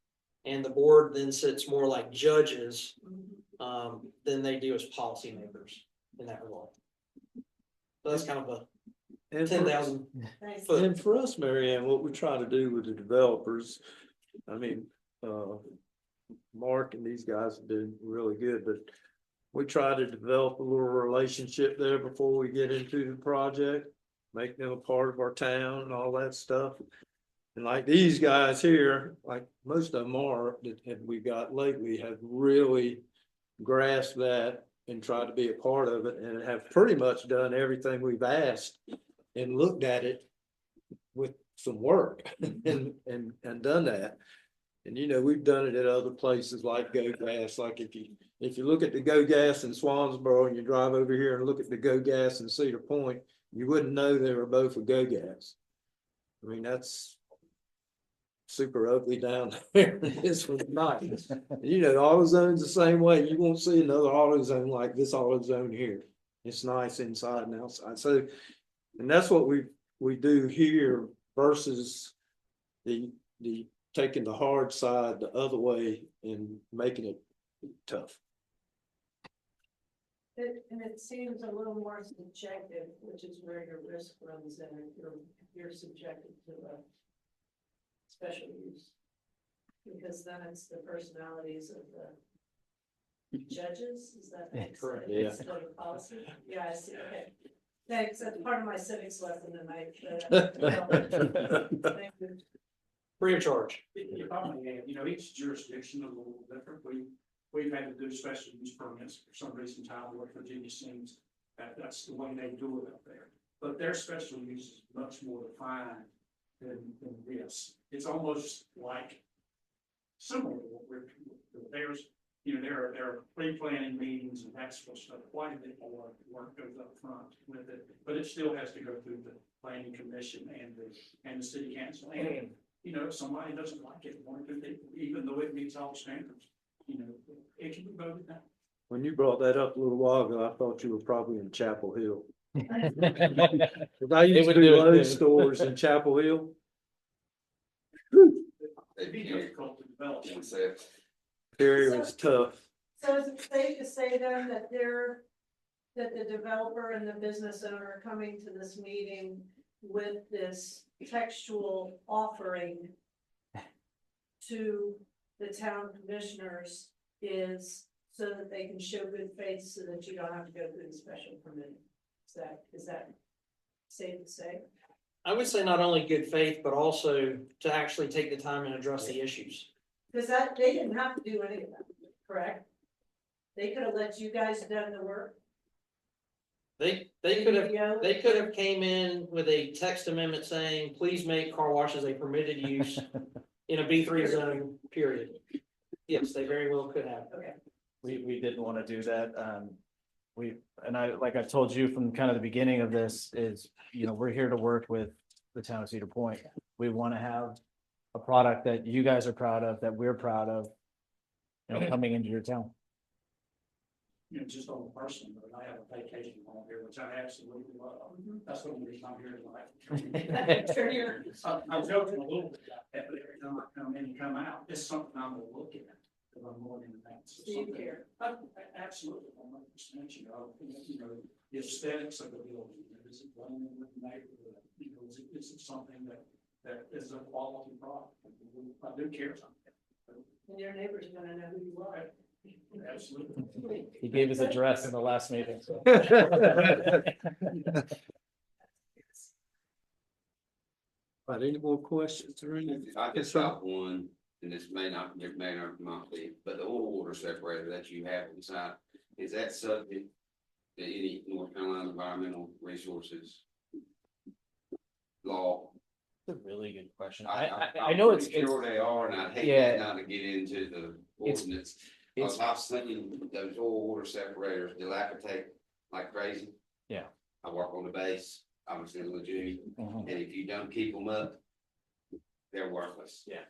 and the board then sits more like judges than they do as policymakers in that regard. So that's kind of a 10,000 foot. And for us, Mary Ann, what we try to do with the developers, Mark and these guys have been really good, but we try to develop a little relationship there before we get into the project, make them a part of our town and all that stuff. And like these guys here, like most of them are, that we got lately, have really grasped that and tried to be a part of it and have pretty much done everything we've asked and looked at it with some work and done that. And we've done it at other places like Go Gas. Like if you look at the Go Gas in Swansboro and you drive over here and look at the Go Gas in Cedar Point, you wouldn't know they were both a Go Gas. That's super ugly down there. This was nice. AutoZone's the same way. You won't see another AutoZone like this AutoZone here. It's nice inside and outside. So, and that's what we do here versus the taking the hard side the other way and making it tough. And it seems a little more subjective, which is where your risk runs in if you're subjected to a special use. Because then it's the personalities of the judges, is that correct? Yeah. Instead of policy? Yeah, I see, okay. Thanks, that's part of my civics lesson tonight. Thank you. Free of charge. Each jurisdiction is a little different. We've had to do special use permits for some reason. West Virginia seems that's the way they do it up there. But their special use is much more defined than this. It's almost like similar to what we're there's. There are pre-planning meetings and that sort of stuff. Quite a bit more work goes up front with it, but it still has to go through the planning commission and the city council. And if somebody doesn't like it, even though it meets all standards, it can be voted down. When you brought that up a little while ago, I thought you were probably in Chapel Hill. I used to do load stores in Chapel Hill. It'd be difficult to develop. Area was tough. So is it safe to say then that the developer and the business owner are coming to this meeting with this textual offering to the town commissioners is so that they can show good faith so that you don't have to go through the special permit. Is that safe to say? I would say not only good faith, but also to actually take the time and address the issues. Because that, they didn't have to do any of that, correct? They could have let you guys done the work. They could have came in with a text amendment saying, please make car washes a permitted use in a B3 zone, period. Yes, they very well could have. Okay. We didn't want to do that. Like I told you from kind of the beginning of this is, we're here to work with the town of Cedar Point. We want to have a product that you guys are proud of, that we're proud of, coming into your town. Just on the person, but I have a vacation home here, which I absolutely love. That's the only reason I'm here tonight. I'm joking a little bit about that, but every time I come in and come out, it's something I'm gonna look at. Because I'm more than that. So Do you care? Absolutely, 100%. The aesthetics of the building, is it running with the neighborhood? Is it something that is a quality product? I do care something. And your neighbor's gonna know who you are. Absolutely. He gave his address in the last meeting. So. But any more questions or anything? I just got one, and this may not be, but the oil water separator that you have inside, is that subject to any North Carolina environmental resources law? That's a really good question. I'm I know it's pretty sure they are, and I'd hate yeah. not to get into the ordinance. Because I've seen those oil water separators dilapidate like crazy. Yeah. I work on the base, I was in Lejeune, Mhm. and if you don't keep them up, they're worthless. Yeah.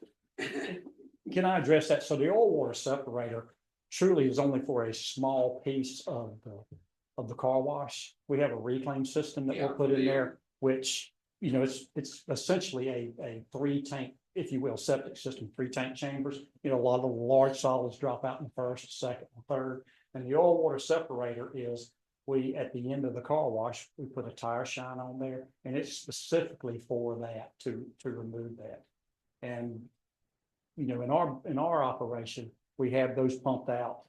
Can I address that? So the oil water separator truly is only for a small piece of the car wash. We have a reclaim system that Yeah, we'll put in yeah. there, which, it's essentially a 3-tank, if you will, septic system, 3-tank chambers. A lot of the large solids drop out in the first, second, and third. And the oil water separator is, at the end of the car wash, we put a tire shine on there, and it's specifically for that, to remove that. And in our operation, we have those pumped out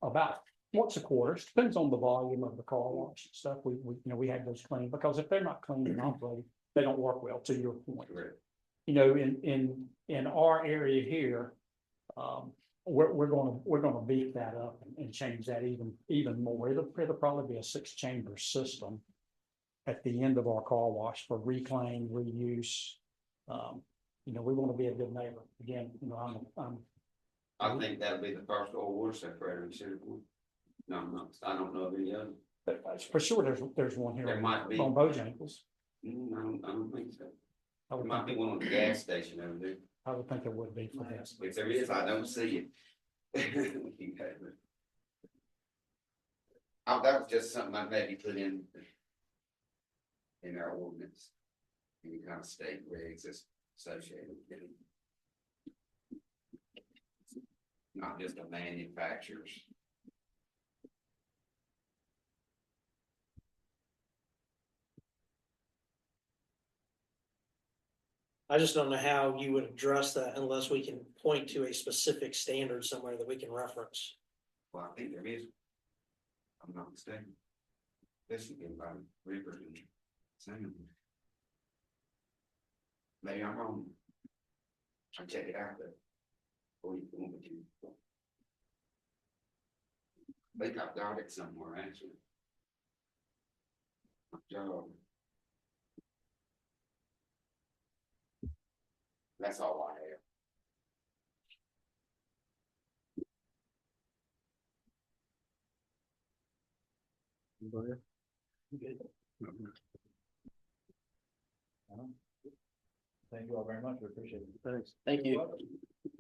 about once a quarter. It depends on the volume of the car wash and stuff. We have those cleaned, because if they're not cleaned and operating, they don't work well, to your point. Correct. In our area here, we're gonna beef that up and change that even more. It'll probably be a 6-chamber system at the end of our car wash for reclaim, reuse. We want to be a good neighbor. Again, I think that'll be the first oil water separator in Cedar Point. No, I don't know of any other. for sure, there's one here There might be. on Bojangles. I don't think so. I There would might be think, one on the gas station over there. I would think it would be for this. If there is, I don't see it. That was just something I maybe put in our ordinance. Any kind of state regs that's associated with it. Not just the manufacturers. I just don't know how you would address that unless we can point to a specific standard somewhere that we can reference. Well, I think there is. I'm not mistaken. This should be about Rivers and Salmon. Maybe I'm wrong. I'll check it out, but. Or you can with you. I think I've got it somewhere, actually. Job. That's all I have. Anybody? Thank you all very much. We appreciate it. Thanks. Thank you.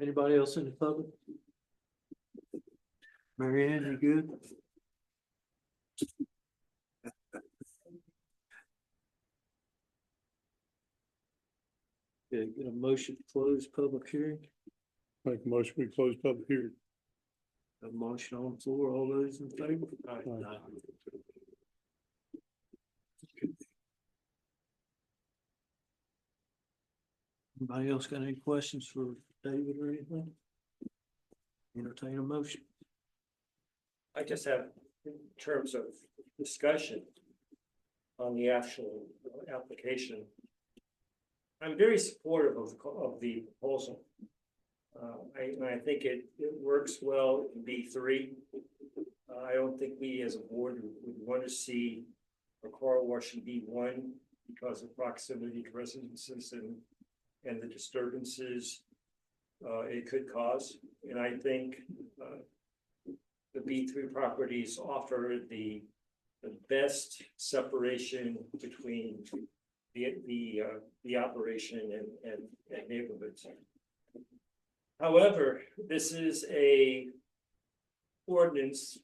Anybody else in the public? Mary Ann, you good? Okay, get a motion to close public hearing. Make a motion, we close public hearing. A motion on the floor, all those in favor? Aye. Anybody else got any questions for David, or anything? Entertain a motion. I just have, in terms of discussion on the actual application, I'm very supportive of the proposal. I think it works well in B3. I don't think we as a board would want to see a car wash in B1 because of proximity to residences and the disturbances it could cause. And I think the B3 properties offer the best separation between the operation and neighborhoods. However, this is a ordinance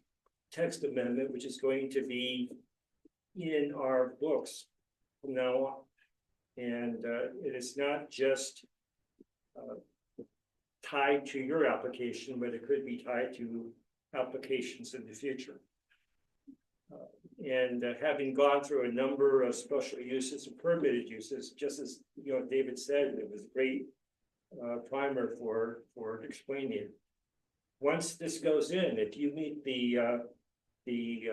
text amendment, which is going to be in our books from now on. And it is not just tied to your application, but it could be tied to applications in the future. And having gone through a number of special uses and permitted uses, just as David said, it was a great primer for explaining it. Once this goes in, if you meet the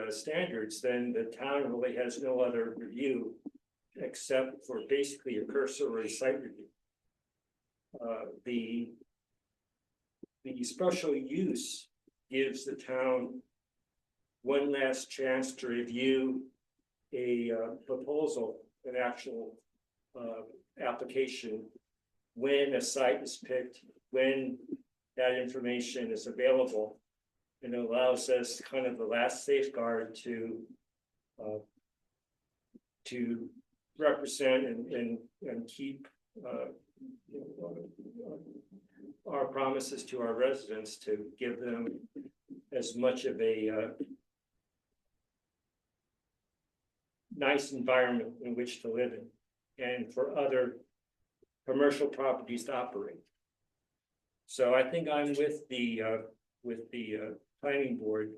standards, then the town really has no other review except for basically a cursory site review. The special use gives the town one last chance to review a proposal, an actual application, when a site is picked, when that information is available, and it allows us kind of the last safeguard to represent and keep our promises to our residents to give them as much of a nice environment in which to live in, and for other commercial properties to operate. So I think I'm with the planning board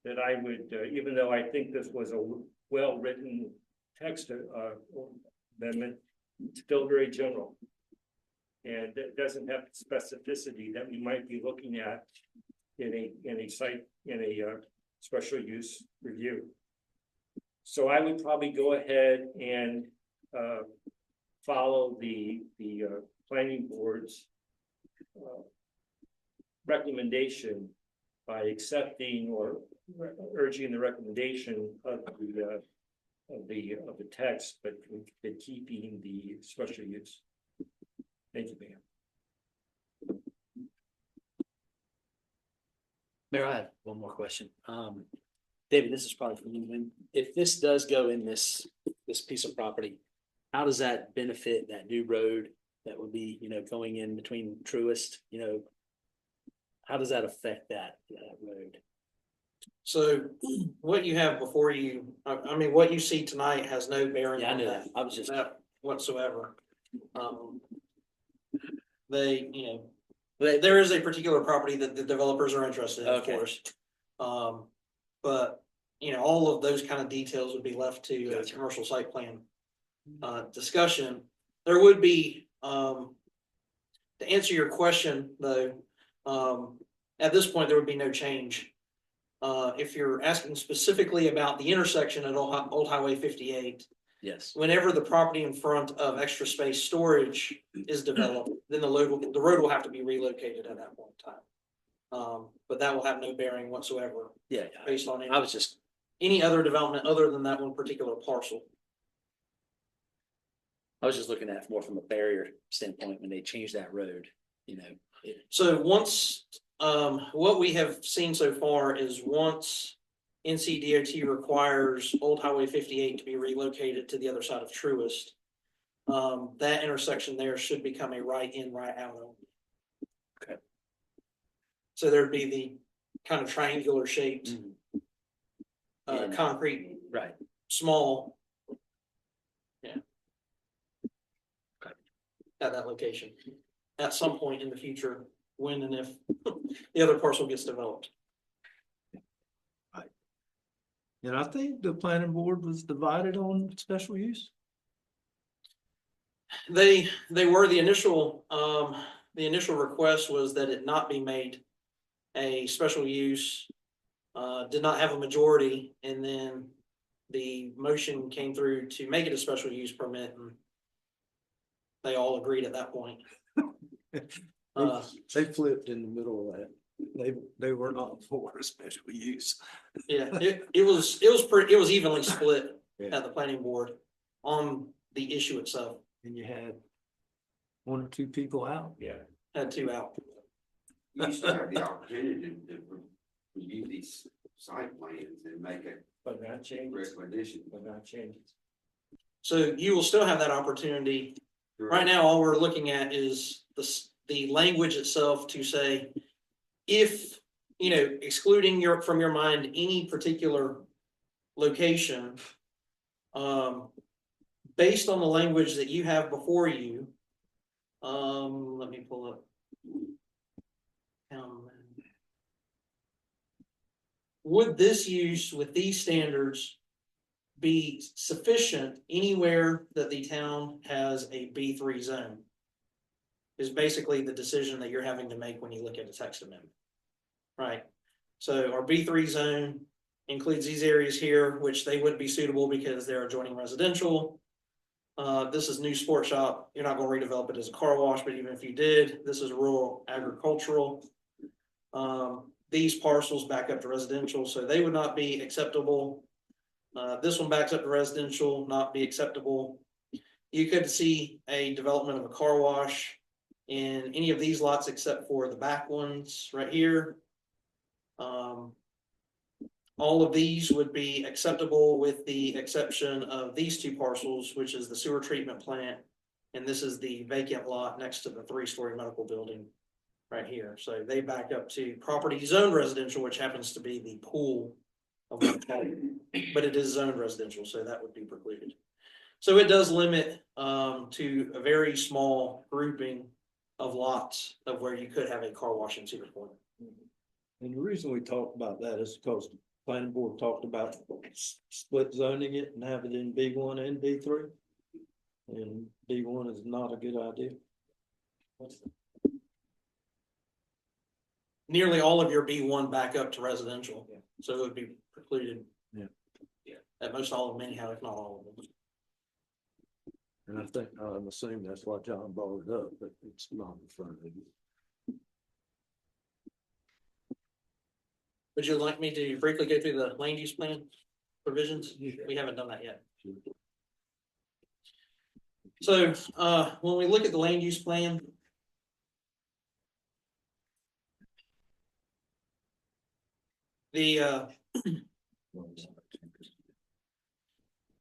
that I would, even though I think this was a well-written text amendment, it's still very general. And it doesn't have the specificity that we might be looking at in a special use review. So I would probably go ahead and follow the planning board's recommendation by accepting or urging the recommendation of the text, but keeping the special use. Thank you, ma'am. Mayor, I have one more question. David, this is probably for you. If this does go in this piece of property, how does that benefit that new road that would be, going in between Truist, how does that affect that road? So what you have before you, I mean, what you see tonight has no bearing Yeah, I on knew that. that. I was just, Whatsoever. There is a particular property that the developers are interested in, of Okay. course. But, all of those kind of details would be left to a commercial site plan discussion. There would be, to answer your question, though, at this point, there would be no change. If you're asking specifically about the intersection at Old Highway 58, yes. whenever the property in front of extra space storage is developed, then the road will have to be relocated at that point in time. But that will have no bearing whatsoever. Yeah. Based on I was just, any other development other than that one particular parcel. I was just looking at it more from a barrier standpoint when they changed that road, So once, what we have seen so far is once NCDOT requires Old Highway 58 to be relocated to the other side of Truist, that intersection there should become a right in, right out only. Okay. So there'd be the kind of triangular shaped concrete, right. small. Yeah. Okay. At that location, at some point in the future, when and if the other parcel gets developed. And I think the planning board was divided on special use. They were the initial the initial request was that it not be made a special use. Did not have a majority, and then the motion came through to make it a special use permit, and they all agreed at that point. They flipped in the middle of that. They were not for a special use. Yeah, it was evenly split at the planning board on the issue itself. And you had one or two people out. Yeah. Had two out. You still have the opportunity to review these site plans and make a But not change, recommendation. but not change. So you will still have that opportunity. Right now, all we're looking at is the language itself to say, if, you know, excluding from your mind any particular location, based on the language that you have before you, let me pull up. Would this use with these standards be sufficient anywhere that the town has a B3 zone? Is basically the decision that you're having to make when you look at a text amendment. Right, so our B3 zone includes these areas here, which they wouldn't be suitable because they're adjoining residential. This is new sport shop. You're not going to redevelop it as a car wash, but even if you did, this is rural agricultural. These parcels back up to residential, so they would not be acceptable. This one backs up to residential, not be acceptable. You could see a development of a car wash in any of these lots except for the back ones right here. All of these would be acceptable with the exception of these two parcels, which is the sewer treatment plant. And this is the vacant lot next to the 3-story medical building right here. So they back up to property zoned residential, which happens to be the pool of one column, but it is zoned residential, so that would be precluded. So it does limit to a very small grouping of lots of where you could have a car wash in Cedar Point. And the reason we talked about that is because the planning board talked about split zoning it and have it in B1 and B3. And B1 is not a good idea. Nearly all of your B1 back up to residential, so it would be precluded. Yeah. At most all of them anyhow, if not all of them. And I think, I'm assuming that's why John brought it up, but it's not in front of you. Would you like me to briefly go through the land use plan provisions? We haven't done that yet. So when we look at the land use plan,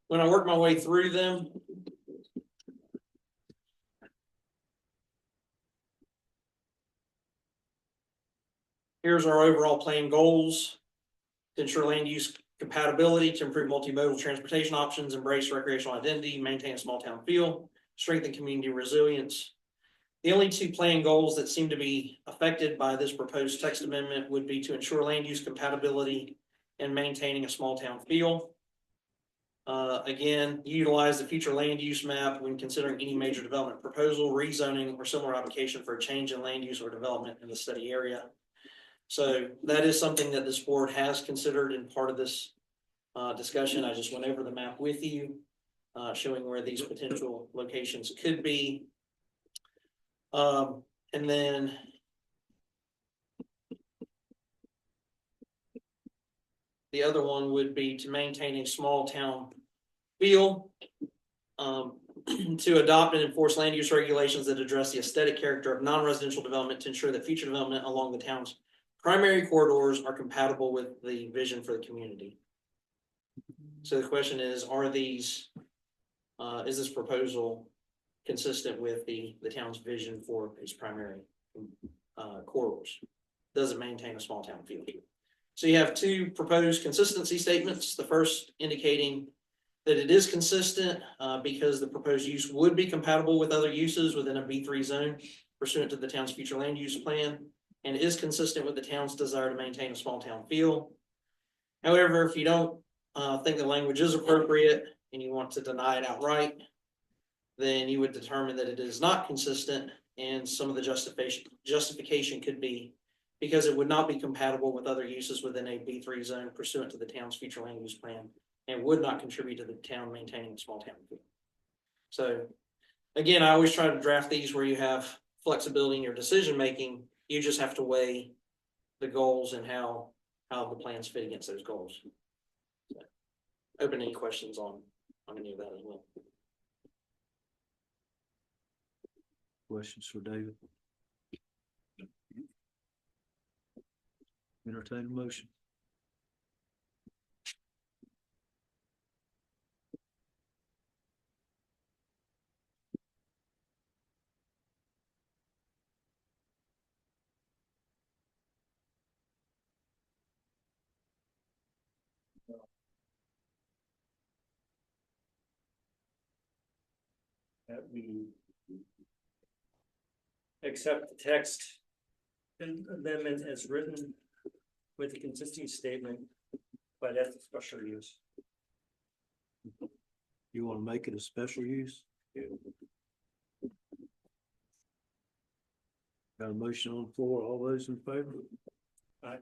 when I work my way through them, here's our overall plan goals: to ensure land use compatibility, to improve multimodal transportation options, embrace recreational identity, maintain a small town feel, strengthen community resilience. The only two plan goals that seem to be affected by this proposed text amendment would be to ensure land use compatibility and maintaining a small town feel. Again, utilize the future land use map when considering any major development proposal, rezoning, or similar application for a change in land use or development in the study area. So that is something that this board has considered in part of this discussion. I just went over the map with you, showing where these potential locations could be. And then the other one would be to maintain a small town feel, to adopt and enforce land use regulations that address the aesthetic character of non-residential development to ensure that future development along the town's primary corridors are compatible with the vision for the community. So the question is, is this proposal consistent with the town's vision for its primary corridors? Does it maintain a small town feel? So you have two proposed consistency statements. The first indicating that it is consistent because the proposed use would be compatible with other uses within a B3 zone pursuant to the town's future land use plan, and is consistent with the town's desire to maintain a small town feel. However, if you don't think the language is appropriate and you want to deny it outright, then you would determine that it is not consistent and some of the justification could be because it would not be compatible with other uses within a B3 zone pursuant to the town's future land use plan and would not contribute to the town maintaining a small town feel. So again, I always try to draft these where you have flexibility in your decision making. You just have to weigh the goals and how the plans fit against those goals. So, open any questions on any of that as well. Questions for David? Entertain a motion. That we accept the text and amendment as written with a consisting statement, but as a special use. You want to make it a special use? Got a motion on the floor. All those in favor? Aye.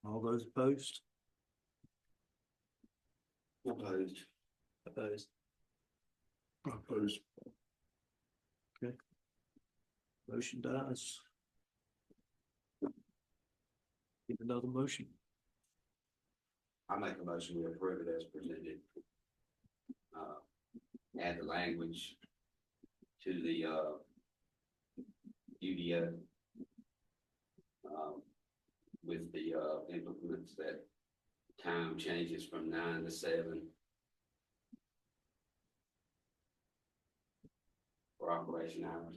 All those opposed? Opposed. Opposed. Opposed. Motion dies. Get another motion. I make a motion to approve it as presented. Add the language to the UDO. With the implements that time changes from 9 to 7. For operation hours.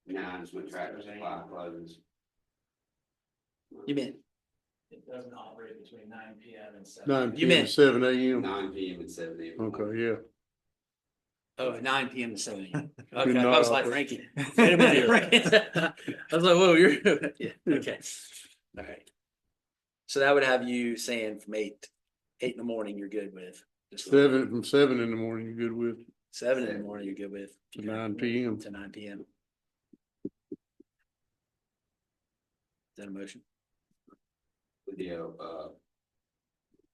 9 is when Tractor Supply closes. You meant, It doesn't operate between 9 PM and 7. 9 You PM meant- to 7 AM. 9 PM and 7 AM. Okay, yeah. oh, 9 PM to 7 AM. Did Okay, I not was like, operate. Frankie. Wait a minute, Frankie. I was like, whoa, you're, yeah, okay. All right. So that would have you saying from 8 in the morning, you're good with. Just 7 in the morning, you're good with, 7 in the morning, you're good with. to 9 PM. To 9 PM. Is that a motion? With the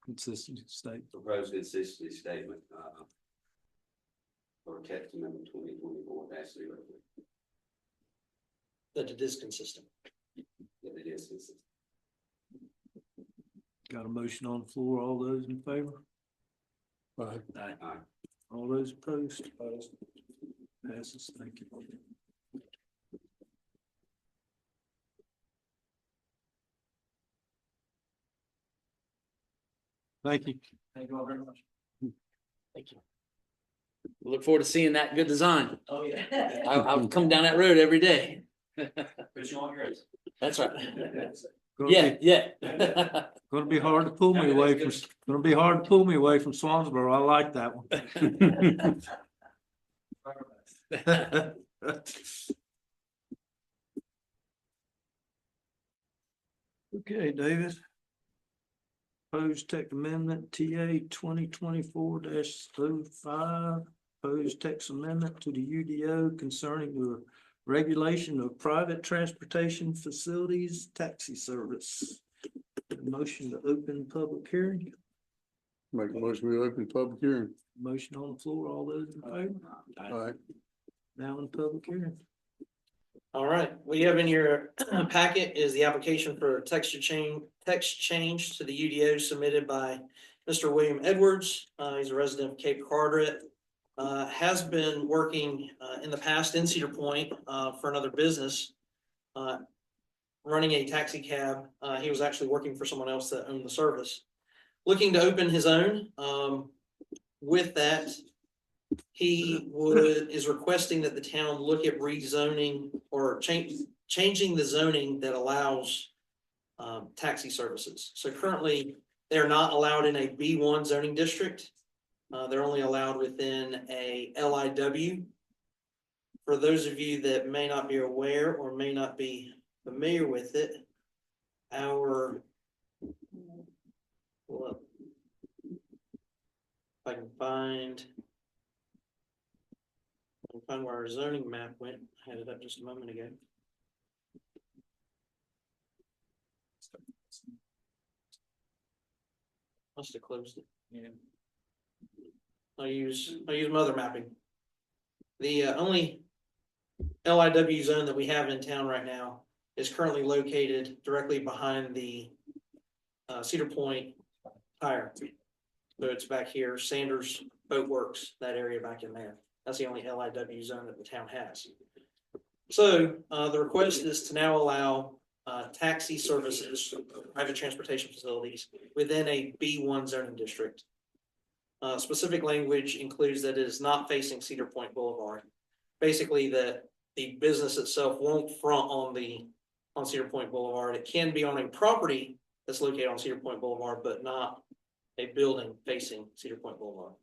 Consistency statement. proposed consistency statement, for text amendment 2024-0. That it is consistent. That it is consistent. Got a motion on the floor. All those in favor? Aye. Aye. All those opposed? Passes. Thank you. Thank you. Thank you all very much. Thank you. We look forward to seeing that good design. Oh, yeah. I'll come down that road every day. But you want yours. That's right. Gonna Yeah, be- yeah. Gonna be hard to pull me away from, gonna be hard to pull me away from Swansboro. I like that one. Okay, David. Proposed text amendment TA 2024-05. Proposed text amendment to the UDO concerning the regulation of private transportation facilities taxi service. Motion to open public hearing. Make a motion, we open public hearing. Motion on the floor. All those in favor? All right. Now in public hearing. All right, what you have in your packet is the application for text change to the UDO submitted by Mr. William Edwards. He's a resident of Cape Carteret. Has been working in the past in Cedar Point for another business. Running a taxi cab. He was actually working for someone else that owned the service. Looking to open his own. With that, he is requesting that the town look at rezoning or changing the zoning that allows taxi services. So currently, they're not allowed in a B1 zoning district. They're only allowed within a LIW. For those of you that may not be aware or may not be familiar with it, if I can find Find where our zoning map went. I had it up just a moment ago. Must have closed it. Yeah. I'll use my other mapping. The only LIW zone that we have in town right now is currently located directly behind the Cedar Point Tire. So it's back here, Sanders Boat Works, that area back in there. That's the only LIW zone that the town has. So the request is to now allow taxi services, private transportation facilities within a B1 zoning district. Specific language includes that it is not facing Cedar Point Boulevard. Basically, that the business itself won't front on Cedar Point Boulevard. It can be on a property that's located on Cedar Point Boulevard, but not a building facing Cedar Point Boulevard.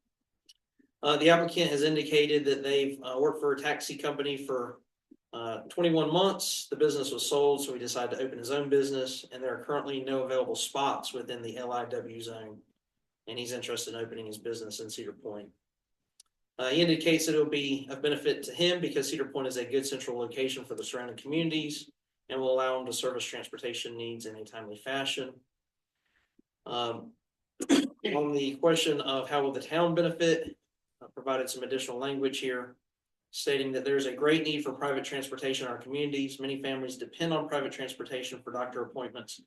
The applicant has indicated that they've worked for a taxi company for 21 months. The business was sold, so he decided to open his own business, and there are currently no available spots within the LIW zone, and he's interested in opening his business in Cedar Point. He indicates that it will be of benefit to him because Cedar Point is a good central location for the surrounding communities and will allow him to service transportation needs in a timely fashion. On the question of how will the town benefit, I provided some additional language here stating that there's a great need for private transportation in our communities. Many families depend on private transportation for doctor appointments,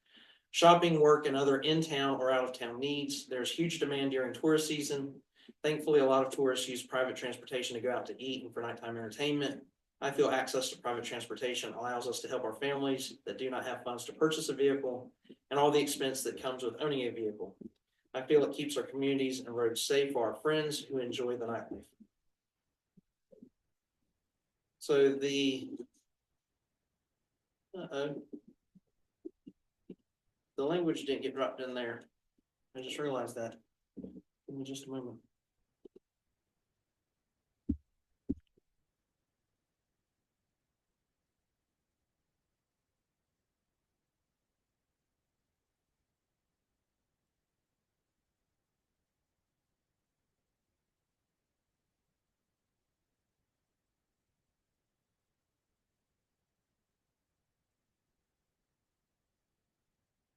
shopping, work, and other in-town or out-of-town needs. There's huge demand during tourist season. Thankfully, a lot of tourists use private transportation to go out to eat and for nighttime entertainment. I feel access to private transportation allows us to help our families that do not have funds to purchase a vehicle and all the expense that comes with owning a vehicle. I feel it keeps our communities and roads safe for our friends who enjoy the nightlife. So the language didn't get dropped in there. I just realized that. Give me just a moment.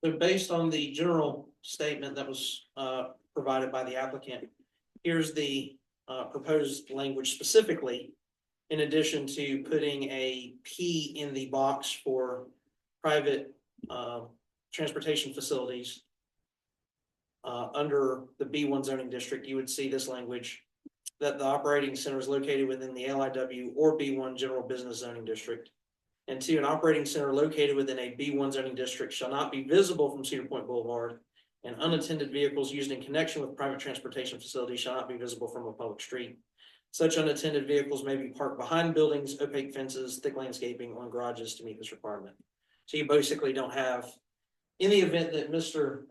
So based on the general statement that was provided by the applicant, here's the proposed language specifically, in addition to putting a P in the box for private transportation facilities. Under the B1 zoning district, you would see this language that the operating center is located within the LIW or B1 general business zoning district. And two, an operating center located within a B1 zoning district shall not be visible from Cedar Point Boulevard, and unattended vehicles used in connection with private transportation facilities shall not be visible from a public street. Such unattended vehicles may be parked behind buildings, opaque fences, thick landscaping, or in garages to meet this requirement. So you basically don't have, in the event that Mr.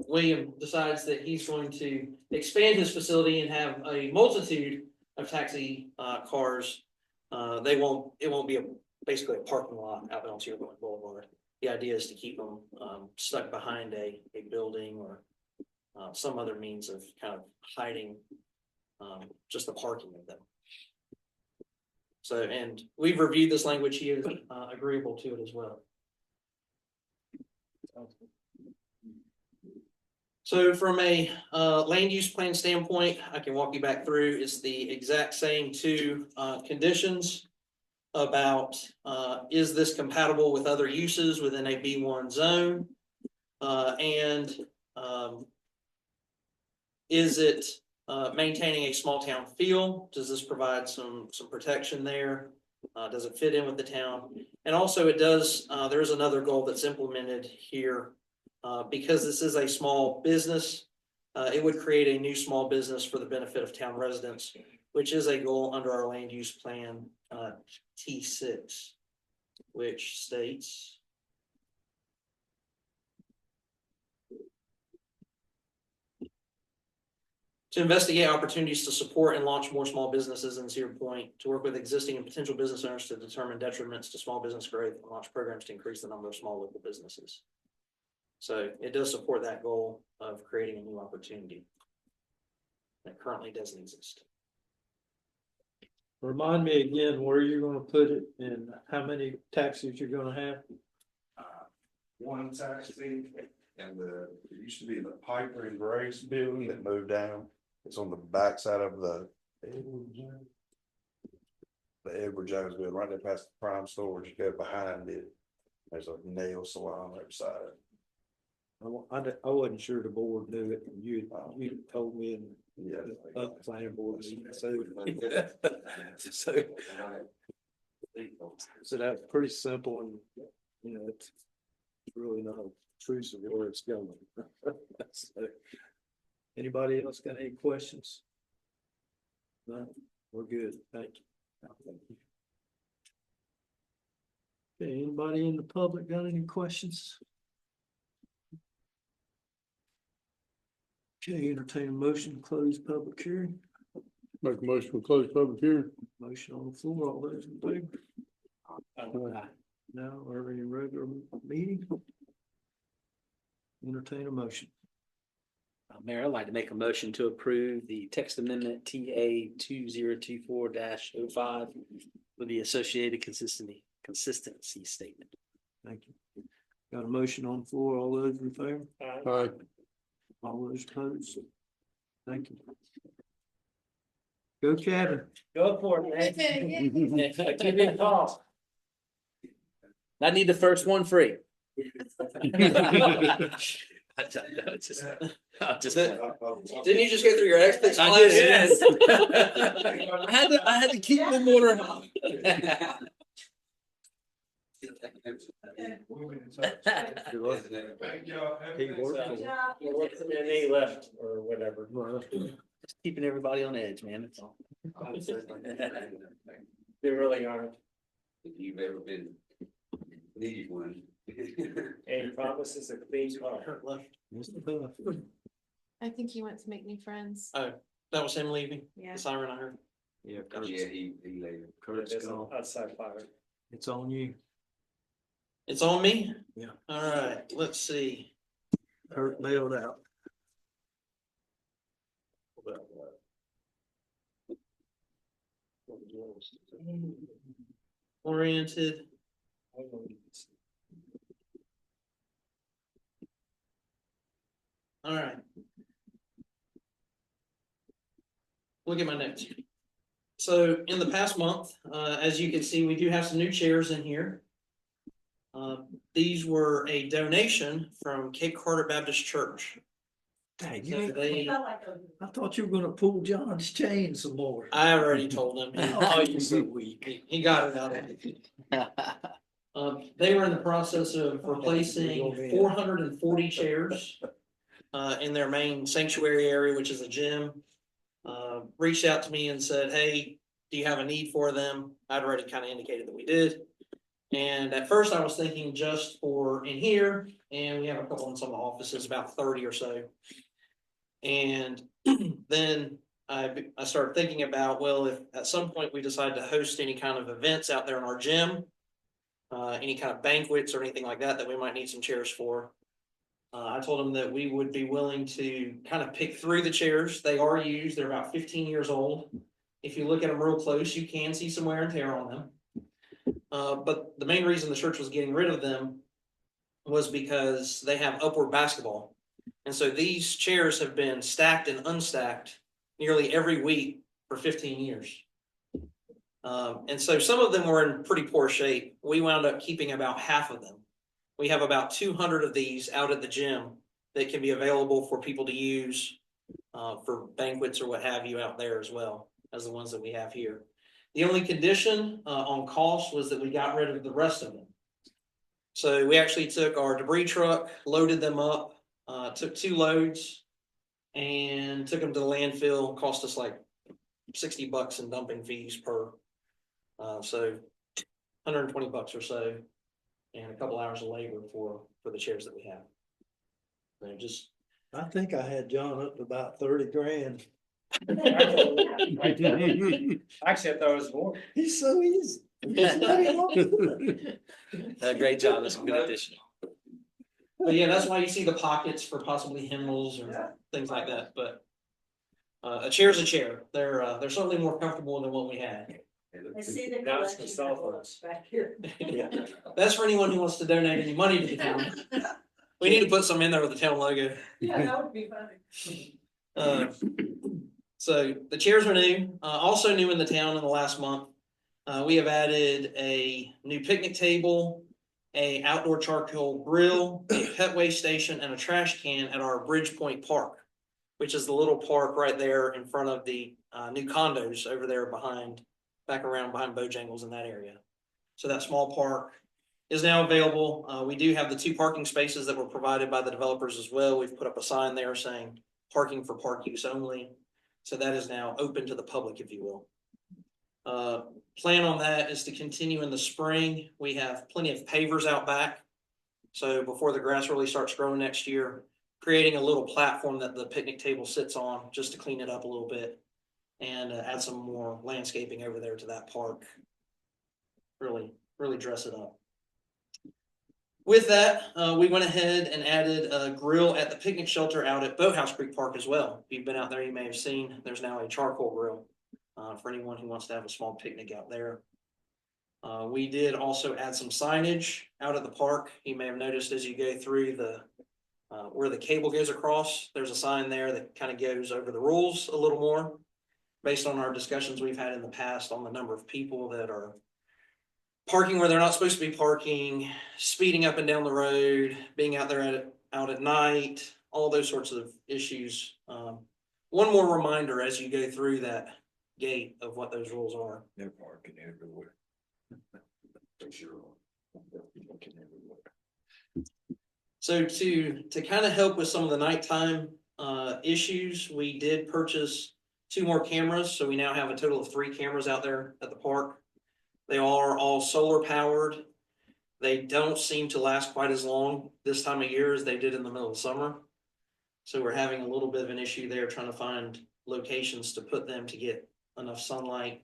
William decides that he's going to expand his facility and have a multitude of taxi cars, it won't be basically a parking lot out on Cedar Point Boulevard. The idea is to keep them stuck behind a building or some other means of kind of hiding just the parking of them. So, and we've reviewed this language. He is agreeable to it as well. So from a land use plan standpoint, I can walk you back through. It's the exact same two conditions about is this compatible with other uses within a B1 zone, and is it maintaining a small town feel? Does this provide some protection there? Does it fit in with the town? And also it does, there is another goal that's implemented here. Because this is a small business, it would create a new small business for the benefit of town residents, which is a goal under our land use plan T6, which states to investigate opportunities to support and launch more small businesses in Cedar Point, to work with existing and potential business owners to determine detriments to small business growth and launch programs to increase the number of small local businesses. So it does support that goal of creating a new opportunity that currently doesn't exist. Remind me again where you're gonna put it and how many taxis you're gonna have? One taxi and it used to be the Piper and Grace building that moved down. It's on the backside of the Edward Jones building, right there past the Prime Store. You go behind it. There's a nail salon on the other side. I wasn't sure the board knew it. You told me in Yeah. the planning board meeting, so. So that's pretty simple and, you know, it's really not obtrusive where it's going. So, anybody else got any questions? No, we're good. Thank you. Okay, anybody in the public got any questions? Okay, entertain a motion to close public hearing. Make a motion to close public hearing. Motion on the floor, all those in favor? Now, we're in regular meeting. Entertain a motion. Mayor, I'd like to make a motion to approve the text amendment TA 2024-05 with the associated consistency statement. Thank you. Got a motion on the floor, all those in favor? Aye. All those opposed? Thank you. Go Kevin. Go for it, man. Give me a call. I need the first one free. Didn't you just go through your experts I class? did. I had to keep them in order. He worked for Good it. job. And they left or whatever. Just keeping everybody on edge, man. That's all. They really aren't. If you've ever been needed one. And promises a clean car. Mr. Huff. I think he went to make new friends. That was him leaving, Yeah. the siren I heard. Yeah, Yeah, he later. Kurt's There's gone. an outside fire. It's on you. It's on me? Yeah. All right, let's see. Kurt bailed out. Oriented. All right. Look at my notes. So in the past month, as you can see, we do have some new chairs in here. These were a donation from Cape Carter Baptist Church. Dang, So they, I thought you were gonna pull John's chain some more. I already told him. Oh, you're so weak. He got it out of it. They were in the process of replacing 440 chairs in their main sanctuary area, which is a gym. Reached out to me and said, hey, do you have a need for them? I'd already kind of indicated that we did. And at first I was thinking just for in here, and we have a couple in some offices, about 30 or so. And then I started thinking about, well, if at some point we decide to host any kind of events out there in our gym, any kind of banquets or anything like that, that we might need some chairs for. I told them that we would be willing to kind of pick through the chairs. They are used. They're about 15 years old. If you look at them real close, you can see some wear and tear on them. But the main reason the church was getting rid of them was because they have upward basketball. And so these chairs have been stacked and unstacked nearly every week for 15 years. And so some of them were in pretty poor shape. We wound up keeping about half of them. We have about 200 of these out at the gym that can be available for people to use for banquets or what have you out there, as well as the ones that we have here. The only condition on cost was that we got rid of the rest of them. So we actually took our debris truck, loaded them up, took 2 loads and took them to the landfill. Cost us like $60 in dumping fees per. So $120 or so, and a couple hours of labor for the chairs that we have. So just, I think I had John up to about 30 grand. Actually, I thought it was more. He's so easy. Great job. That's a good addition. but yeah, that's why you see the pockets for possibly hymnals or things like that. But a chair's a chair. They're certainly more comfortable than what we had. I see the That's collection the cell phone. envelopes back here. Yeah. That's for anyone who wants to donate any money to the town. We need to put some in there with the town logo. Yeah, that would be funny. So the chairs are new, also new in the town in the last month. We have added a new picnic table, a outdoor charcoal grill, a pet waste station, and a trash can at our Bridgepoint Park, which is the little park right there in front of the new condos over there back around behind Bojangles in that area. So that small park is now available. We do have the 2 parking spaces that were provided by the developers as well. We've put up a sign there saying parking for park use only. So that is now open to the public, if you will. Plan on that is to continue in the spring. We have plenty of pavers out back. So before the grass really starts growing next year, creating a little platform that the picnic table sits on just to clean it up a little bit and add some more landscaping over there to that park. Really dress it up. With that, we went ahead and added a grill at the picnic shelter out at Boathouse Creek Park as well. If you've been out there, you may have seen there's now a charcoal grill for anyone who wants to have a small picnic out there. We did also add some signage out at the park. You may have noticed as you go through where the cable goes across, there's a sign there that kind of goes over the rules a little more based on our discussions we've had in the past on the number of people that are parking where they're not supposed to be parking, speeding up and down the road, being out there out at night, all those sorts of issues. One more reminder as you go through that gate of what those rules are. They're parking everywhere. For sure. Parking everywhere. So to kind of help with some of the nighttime issues, we did purchase 2 more cameras. So we now have a total of 3 cameras out there at the park. They are all solar powered. They don't seem to last quite as long this time of year as they did in the middle of summer. So we're having a little bit of an issue there trying to find locations to put them to get enough sunlight.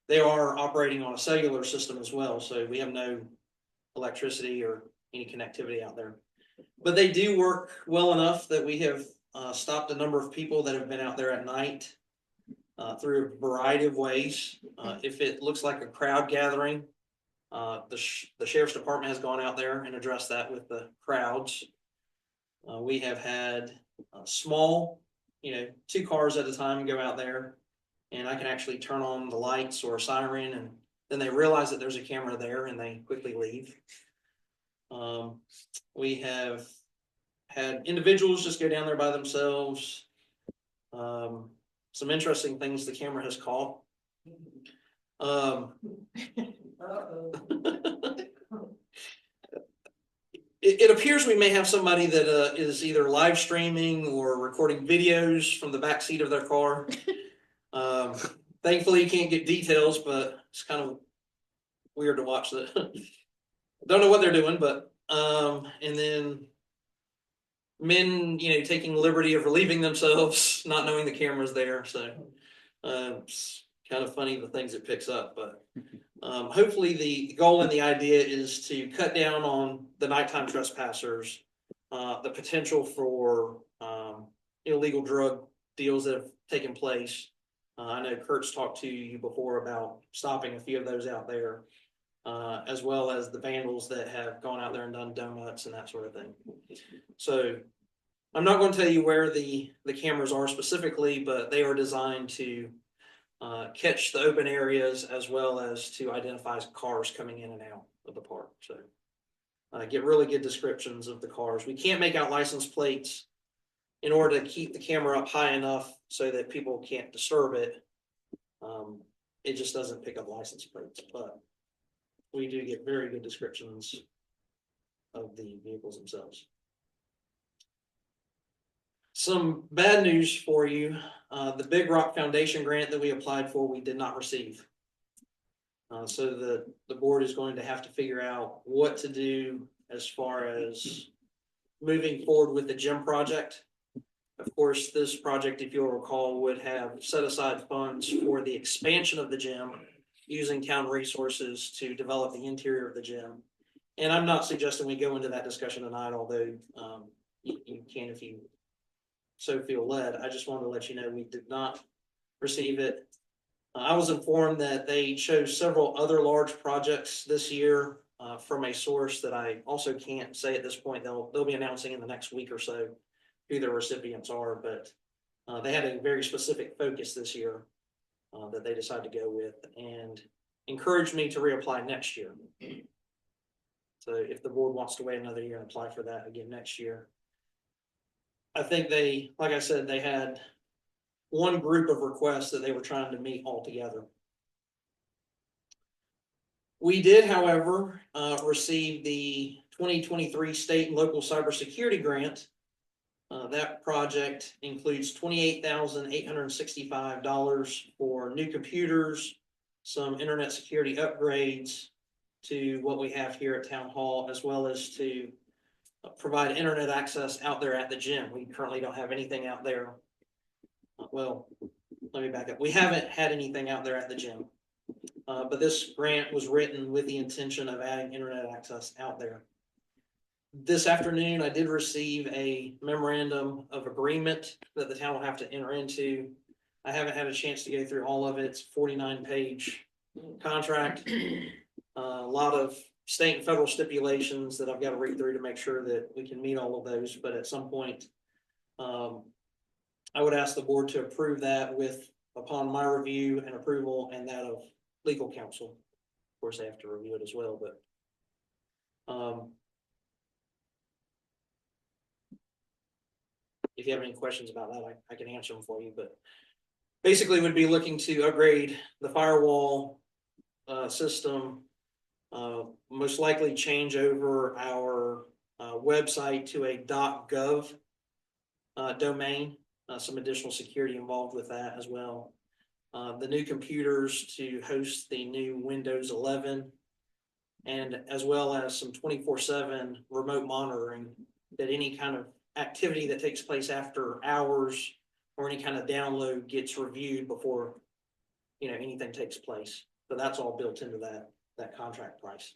They are operating on a cellular system as well, so we have no electricity or any connectivity out there. But they do work well enough that we have stopped a number of people that have been out there at night through a variety of ways. If it looks like a crowd gathering, the sheriff's department has gone out there and addressed that with the crowds. We have had small, 2 cars at a time go out there, and I can actually turn on the lights or a siren, and then they realize that there's a camera there and they quickly leave. We have had individuals just go down there by themselves. Some interesting things the camera has caught. It appears we may have somebody that is either live streaming or recording videos from the back seat of their car. Thankfully, you can't get details, but it's kind of weird to watch that. Don't know what they're doing, but and then men, taking the liberty of relieving themselves, not knowing the camera's there. So it's kind of funny the things it picks up, but hopefully the goal and the idea is to cut down on the nighttime trespassers, the potential for illegal drug deals that have taken place. I know Kurt's talked to you before about stopping a few of those out there, as well as the vandals that have gone out there and done donuts and that sort of thing. So I'm not going to tell you where the cameras are specifically, but they are designed to catch the open areas as well as to identify cars coming in and out of the park. So get really good descriptions of the cars. We can't make out license plates in order to keep the camera up high enough so that people can't disturb it. It just doesn't pick up license plates, but we do get very good descriptions of the vehicles themselves. Some bad news for you. The Big Rock Foundation grant that we applied for, we did not receive. So the board is going to have to figure out what to do as far as moving forward with the gym project. Of course, this project, if you'll recall, would have set aside funds for the expansion of the gym using town resources to develop the interior of the gym. And I'm not suggesting we go into that discussion tonight, although you can if you so feel led. I just wanted to let you know we did not receive it. I was informed that they chose several other large projects this year from a source that I also can't say at this point. They'll be announcing in the next week or so who their recipients are, but they had a very specific focus this year that they decided to go with and encouraged me to reapply next year. So if the board wants to wait another year and apply for that again next year. I think they, like I said, they had one group of requests that they were trying to meet all together. We did, however, receive the 2023 state and local cybersecurity grant. That project includes $28,865 for new computers, some internet security upgrades to what we have here at Town Hall, as well as to provide internet access out there at the gym. We currently don't have anything out there. Well, let me back up. We haven't had anything out there at the gym. But this grant was written with the intention of adding internet access out there. This afternoon, I did receive a memorandum of agreement that the town will have to enter into. I haven't had a chance to go through all of it. It's a 49-page contract. A lot of state and federal stipulations that I've got to read through to make sure that we can meet all of those. But at some point, I would ask the board to approve that upon my review and approval and that of legal counsel. Of course, they have to review it as well, but if you have any questions about that, I can answer them for you. But basically, we'd be looking to upgrade the firewall system, most likely change over our website to a .gov domain. Some additional security involved with that as well. The new computers to host the new Windows 11, and as well as some 24/7 remote monitoring, that any kind of activity that takes place after hours or any kind of download gets reviewed before anything takes place. So that's all built into that contract price.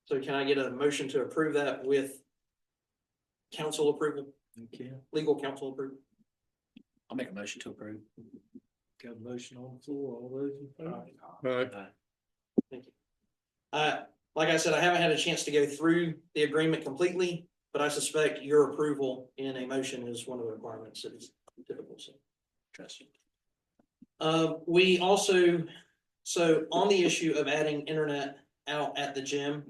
So can I get a motion to approve that with council approval? Okay, Legal counsel approval? I'll make a motion to approve. got a motion on the floor. All those in favor? Alright, Thank you. Like I said, I haven't had a chance to go through the agreement completely, but I suspect your approval in a motion is one of the requirements that is typical. So, trust you. We also, so on the issue of adding internet out at the gym,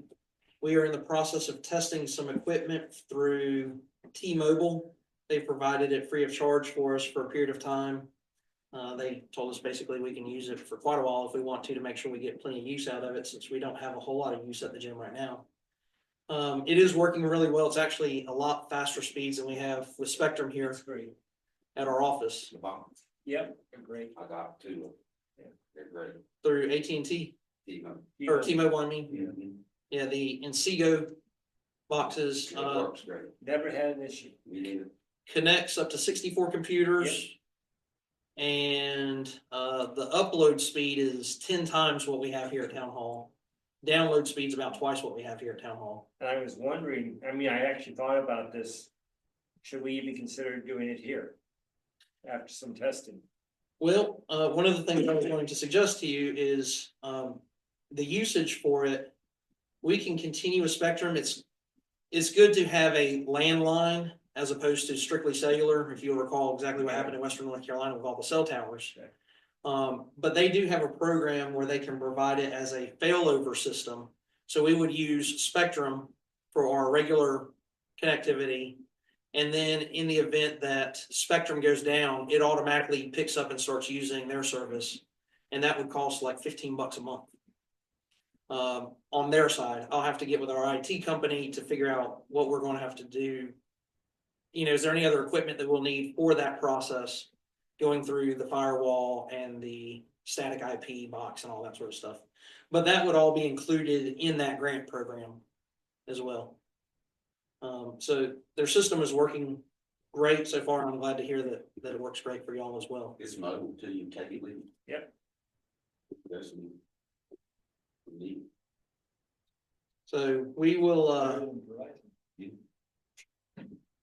we are in the process of testing some equipment through T-Mobile. They provided it free of charge for us for a period of time. They told us basically we can use it for quite a while if we want to make sure we get plenty of use out of it, since we don't have a whole lot of use at the gym right now. It is working really well. It's actually a lot faster speeds than we have with Spectrum here. That's great. At our office. The bonds, Yep, they're great. I got two. Yeah, they're great. Through AT&T or T-Mobile, I mean. Yeah, the Encego boxes It works great. Never had an issue. We need it. connects up to 64 computers. And the upload speed is 10 times what we have here at Town Hall. Download speed's about twice what we have here at Town Hall. And I was wondering, I actually thought about this. Should we even consider doing it here? After some testing? Well, one of the things I was going to suggest to you is the usage for it. We can continue with Spectrum. It's good to have a landline as opposed to strictly cellular, if you'll recall exactly what happened in Western North Carolina with all the cell towers. But they do have a program where they can provide it as a failover system. So we would use Spectrum for our regular connectivity. And then in the event that Spectrum goes down, it automatically picks up and starts using their service. And that would cost like $15 a month. On their side, I'll have to get with our IT company to figure out what we're going to have to do. Is there any other equipment that we'll need for that process, going through the firewall and the static IP box and all that sort of stuff. But that would all be included in that grant program as well. So their system is working great so far. I'm glad to hear that it works great for y'all as well. It's mobile too, you take it with you. Yep. There's some. Neat. So we will,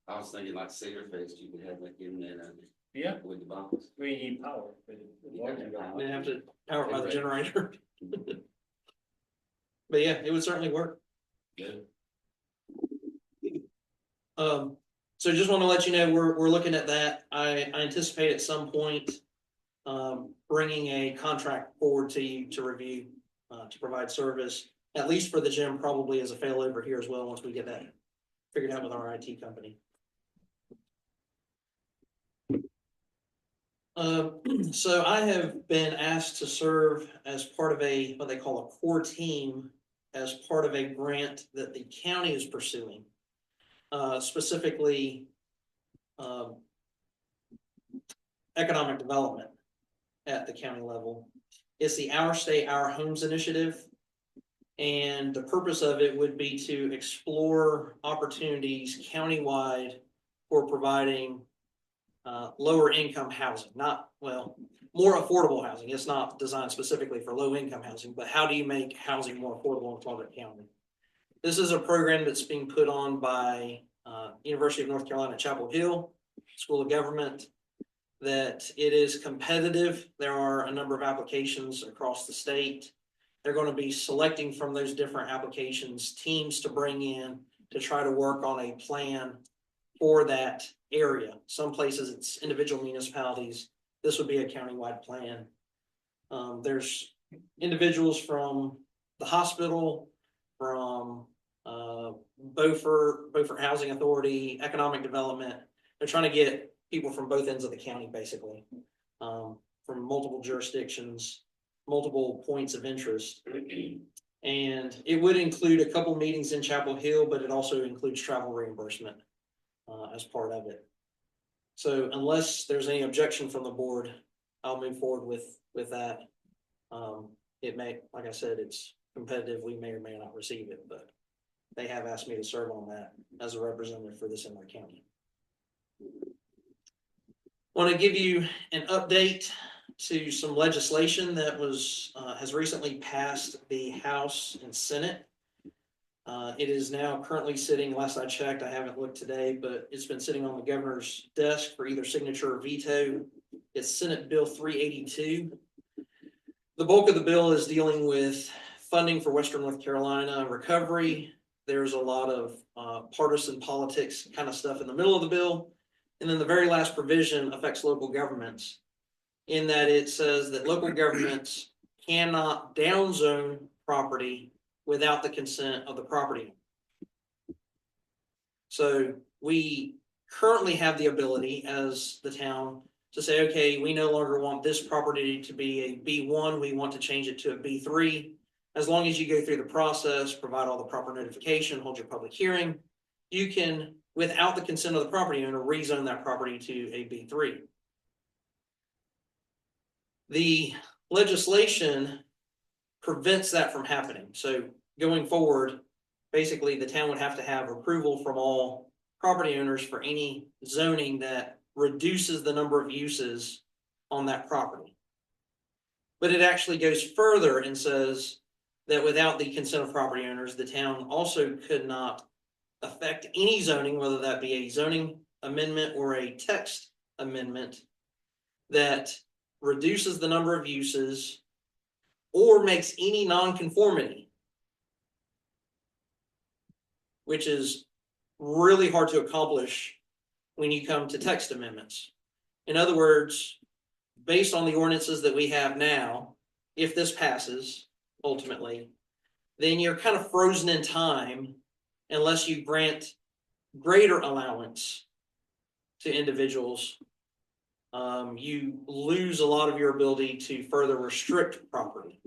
I was thinking like Cedar Fest, you could have like in there Yeah, with the bombs. we need power. They have to power it by the generator. But yeah, it would certainly work. Good. So just want to let you know, we're looking at that. I anticipate at some point, bringing a contract forward to you to review, to provide service, at least for the gym, probably as a failover here as well, once we get that figured out with our IT company. So I have been asked to serve as part of a, what they call a core team, as part of a grant that the county is pursuing. Specifically, economic development at the county level. It's the Our State, Our Homes initiative. And the purpose of it would be to explore opportunities countywide for providing lower income housing, more affordable housing. It's not designed specifically for low income housing, but how do you make housing more affordable in Clark County? This is a program that's being put on by University of North Carolina, Chapel Hill School of Government, that it is competitive. There are a number of applications across the state. They're going to be selecting from those different applications teams to bring in to try to work on a plan for that area. Some places it's individual municipalities. This would be a countywide plan. There's individuals from the hospital, from Beaufort Housing Authority, economic development. They're trying to get people from both ends of the county, basically, from multiple jurisdictions, multiple points of interest. And it would include a couple meetings in Chapel Hill, but it also includes travel reimbursement as part of it. So unless there's any objection from the board, I'll move forward with that. It may, like I said, it's competitive. We may or may not receive it, but they have asked me to serve on that as a representative for this in our county. Want to give you an update to some legislation that was has recently passed the House and Senate. It is now currently sitting, last I checked, I haven't looked today, but it's been sitting on the governor's desk for either signature or veto. It's Senate Bill 382. The bulk of the bill is dealing with funding for Western North Carolina recovery. There's a lot of partisan politics kind of stuff in the middle of the bill. And then the very last provision affects local governments, in that it says that local governments cannot downzone property without the consent of the property. So we currently have the ability as the town to say, okay, we no longer want this property to be a B1, we want to change it to a B3. As long as you go through the process, provide all the proper notification, hold your public hearing, you can, without the consent of the property owner, rezone that property to a B3. The legislation prevents that from happening. So going forward, basically the town would have to have approval from all property owners for any zoning that reduces the number of uses on that property. But it actually goes further and says that without the consent of property owners, the town also could not affect any zoning, whether that be a zoning amendment or a text amendment, that reduces the number of uses or makes any nonconformity, which is really hard to accomplish when you come to text amendments. In other words, based on the ordinances that we have now, if this passes ultimately, then you're kind of frozen in time unless you grant greater allowance to individuals. You lose a lot of your ability to further restrict property.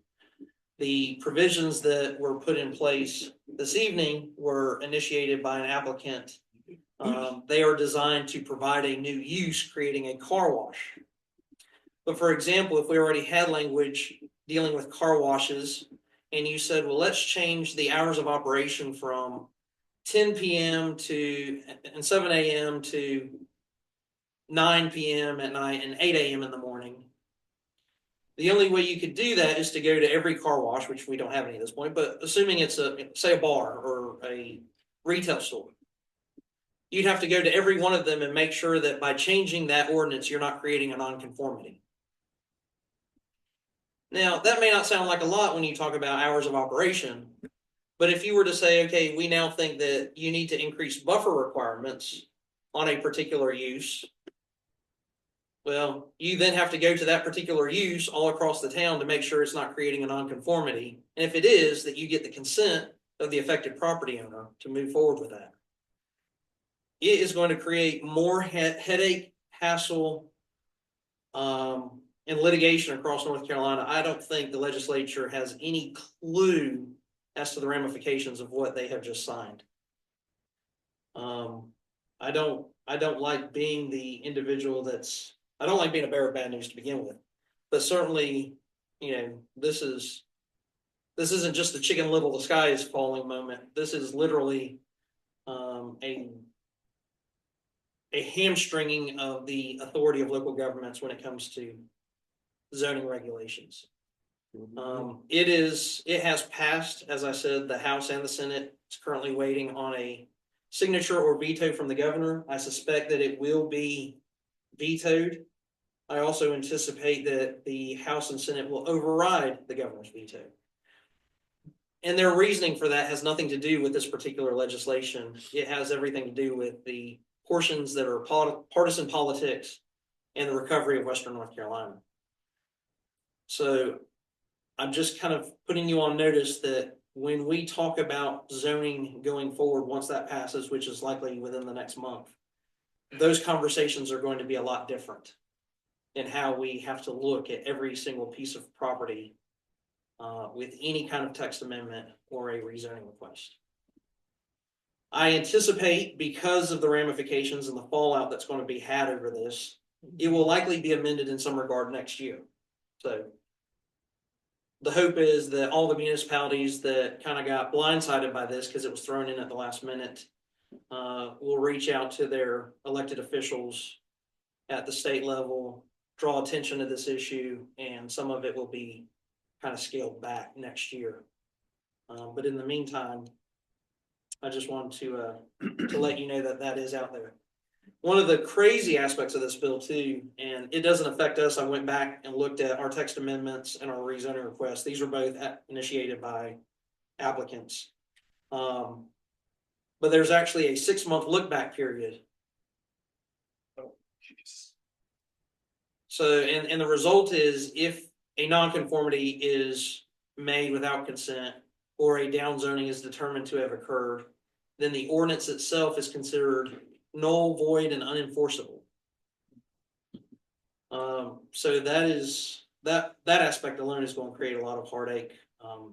The provisions that were put in place this evening were initiated by an applicant. They are designed to provide a new use, creating a car wash. But for example, if we already had language dealing with car washes, and you said, well, let's change the hours of operation from 10 p.m. and 7 a.m. to 9 p.m. at night and 8 a.m. in the morning. The only way you could do that is to go to every car wash, which we don't have any at this point, but assuming it's say a bar or a retail store. you'd have to go to every one of them and make sure that by changing that ordinance, you're not creating a nonconformity. Now, that may not sound like a lot when you talk about hours of operation, but if you were to say, okay, we now think that you need to increase buffer requirements on a particular use, well, you then have to go to that particular use all across the town to make sure it's not creating a nonconformity. And if it is, that you get the consent of the affected property owner to move forward with that. It is going to create more headache, hassle, and litigation across North Carolina. I don't think the legislature has any clue as to the ramifications of what they have just signed. I don't like being the individual I don't like being a bearer of bad news to begin with, but certainly, this isn't just the Chicken Little, the sky is falling moment. This is literally, a hamstringing of the authority of local governments when it comes to zoning regulations. It has passed, as I said, the House and the Senate. It's currently waiting on a signature or veto from the governor. I suspect that it will be vetoed. I also anticipate that the House and Senate will override the governor's veto. And their reasoning for that has nothing to do with this particular legislation. It has everything to do with the portions that are partisan politics and the recovery of Western North Carolina. So I'm just kind of putting you on notice that when we talk about zoning going forward, once that passes, which is likely within the next month, those conversations are going to be a lot different in how we have to look at every single piece of property with any kind of text amendment or a rezoning request. I anticipate, because of the ramifications and the fallout that's going to be had over this, it will likely be amended in some regard next year. So the hope is that all the municipalities that kind of got blindsided by this because it was thrown in at the last minute will reach out to their elected officials at the state level, draw attention to this issue, and some of it will be kind of scaled back next year. But in the meantime, I just wanted to let you know that that is out there. One of the crazy aspects of this bill too, and it doesn't affect us. I went back and looked at our text amendments and our rezoning requests. These are both initiated by applicants. But there's actually a 6-month look back period. So, and the result is if a nonconformity is made without consent or a downzoning is determined to have occurred, then the ordinance itself is considered null, void, and unenforceable. So that aspect alone is going to create a lot of heartache,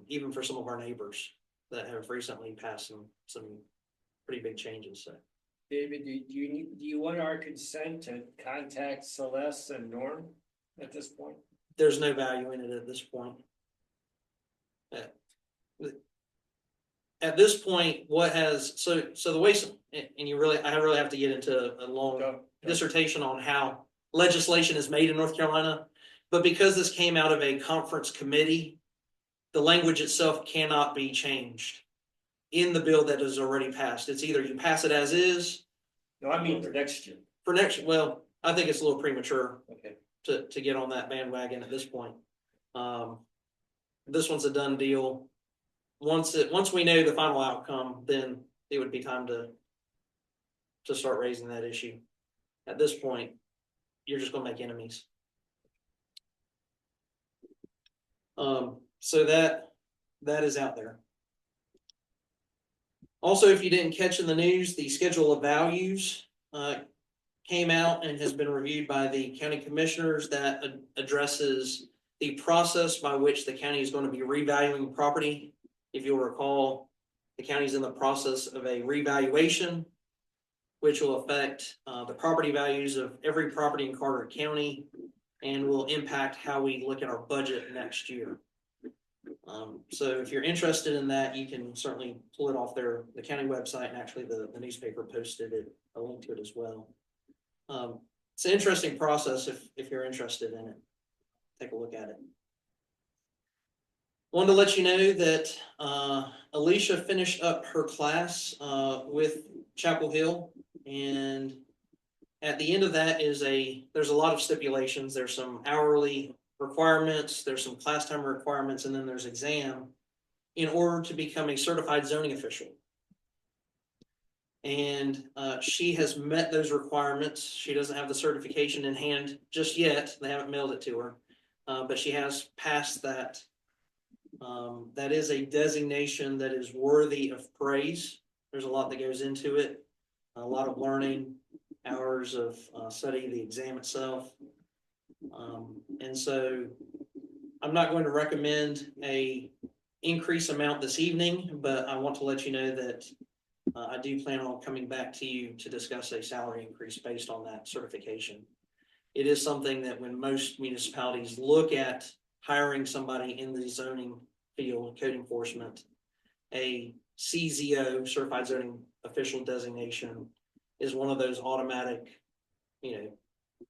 even for some of our neighbors that have recently passed some pretty big changes. So, David, do you want our consent to contact Celeste and Norm at this point? there's no value in it at this point. At this point, what has so the way, and I really have to get into a long dissertation on how legislation is made in North Carolina, but because this came out of a conference committee, the language itself cannot be changed in the bill that is already passed. It's either you pass it as is. No, I mean for next year. Well, I think it's a little premature. Okay. To get on that bandwagon at this point. This one's a done deal. Once we know the final outcome, then it would be time to start raising that issue. At this point, you're just going to make enemies. So that is out there. Also, if you didn't catch in the news, the schedule of values came out and has been reviewed by the county commissioners. That addresses the process by which the county is going to be revaluing property. If you'll recall, the county is in the process of a revaluation, which will affect the property values of every property in Carteret County and will impact how we look at our budget next year. So if you're interested in that, you can certainly pull it off the county website, and actually the newspaper posted a link to it as well. It's an interesting process if you're interested in it. Take a look at it. Wanted to let you know that Alicia finished up her class with Chapel Hill. And at the end of that there's a lot of stipulations. There's some hourly requirements, there's some class time requirements, and then there's exam in order to become a certified zoning official. And she has met those requirements. She doesn't have the certification in hand just yet. They haven't mailed it to her, but she has passed that. That is a designation that is worthy of praise. There's a lot that goes into it, a lot of learning, hours of study, the exam itself. And so I'm not going to recommend a increase amount this evening, but I want to let you know that I do plan on coming back to you to discuss a salary increase based on that certification. It is something that when most municipalities look at hiring somebody in the zoning field, code enforcement, a CZO, certified zoning official designation, is one of those automatic,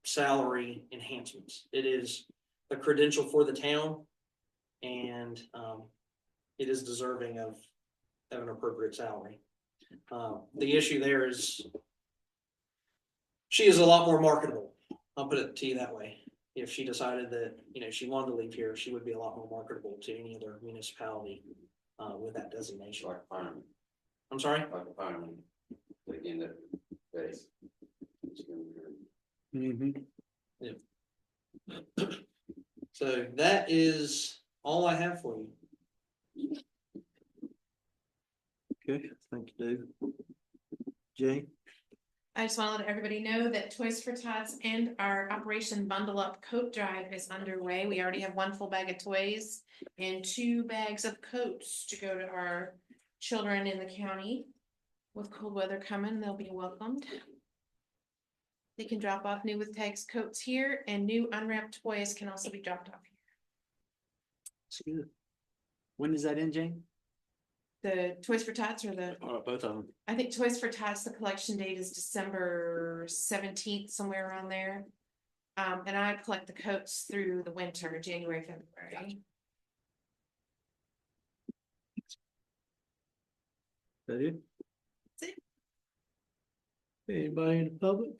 salary enhancements. It is a credential for the town, and it is deserving of an appropriate salary. The issue there is she is a lot more marketable. I'll put it to you that way. If she decided that, she wanted to leave here, she would be a lot more marketable to any other municipality with that designation. Like a fireman. I'm sorry? Like a fireman. Like in the base. So that is all I have for you. Okay, thank you, David. Jane? I just want to let everybody know that Toys for Tots and our Operation Bundle Up Coat Drive is underway. We already have 1 full bag of toys and 2 bags of coats to go to our children in the county. With cold weather coming, they'll be welcomed. They can drop off new with tags coats here, and new unwrapped toys can also be dropped off here. That's good. When does that end, Jane? The Toys for Tots or Both of them. I think Toys for Tots, the collection date is December 17th, somewhere around there. And I collect the coats through the winter, January, February. That it? That's it. Anybody in the public?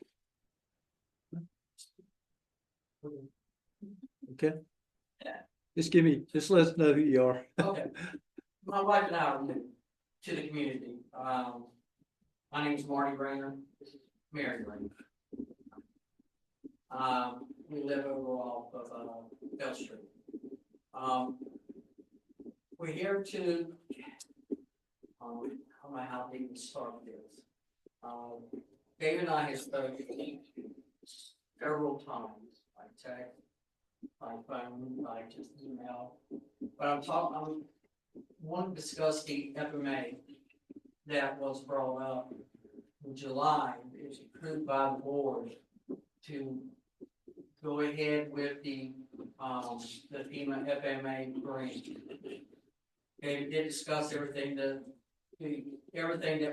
Okay. Just let us know who you are. Okay. My wife and I are new to the community. My name is Marty Rayner. This is Mary Rayner. We live over off of Bell Street. We're here to, I don't know how to even start this. David and I have spoken several times by text, by phone, by just email. But I want to discuss the FMA that was brought up in July. It was approved by the board to go ahead with the FEMA FMA grant. They did discuss everything that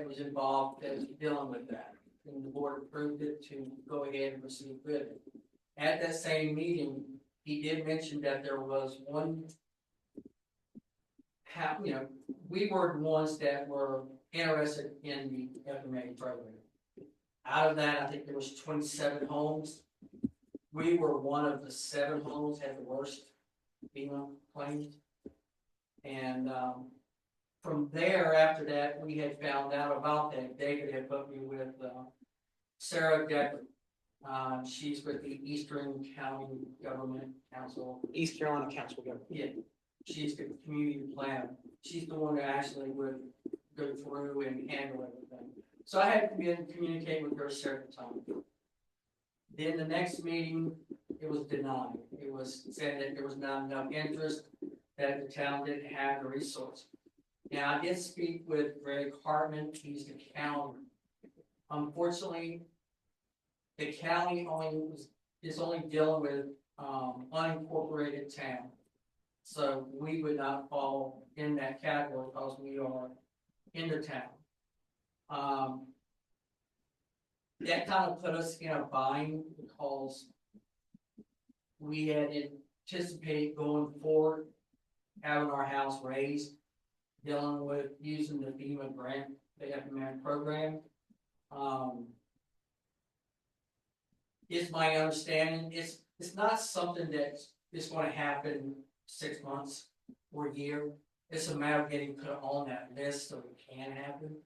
was involved as dealing with that. And the board approved it to go ahead and proceed with it. At that same meeting, he did mention that there was one, we were the ones that were interested in the FMA program. Out of that, I think there was 27 homes. We were one of the 7 homes had the worst FEMA claims. And from there, after that, we had found out about that. David had put me with Sarah Decker. She's with the Eastern County Government Council. East Carolina Council Government. Yeah, she's the community planner. She's the one that actually would go through and handle everything. So I had to communicate with her several times. Then the next meeting, it was denied. It was said that there was not enough interest, that the town didn't have the resource. Now, I did speak with Greg Hartman. He's the county. Unfortunately, the county is only dealing with unincorporated town. So we would not fall in that category because we are in the town. That kind of put us in a bind because we had anticipated going forward, having our house raised, dealing with using the FEMA grant, the FEMA program. is my understanding, it's not something that is gonna happen 6 months or a year. It's a matter of getting put on that list so it can happen.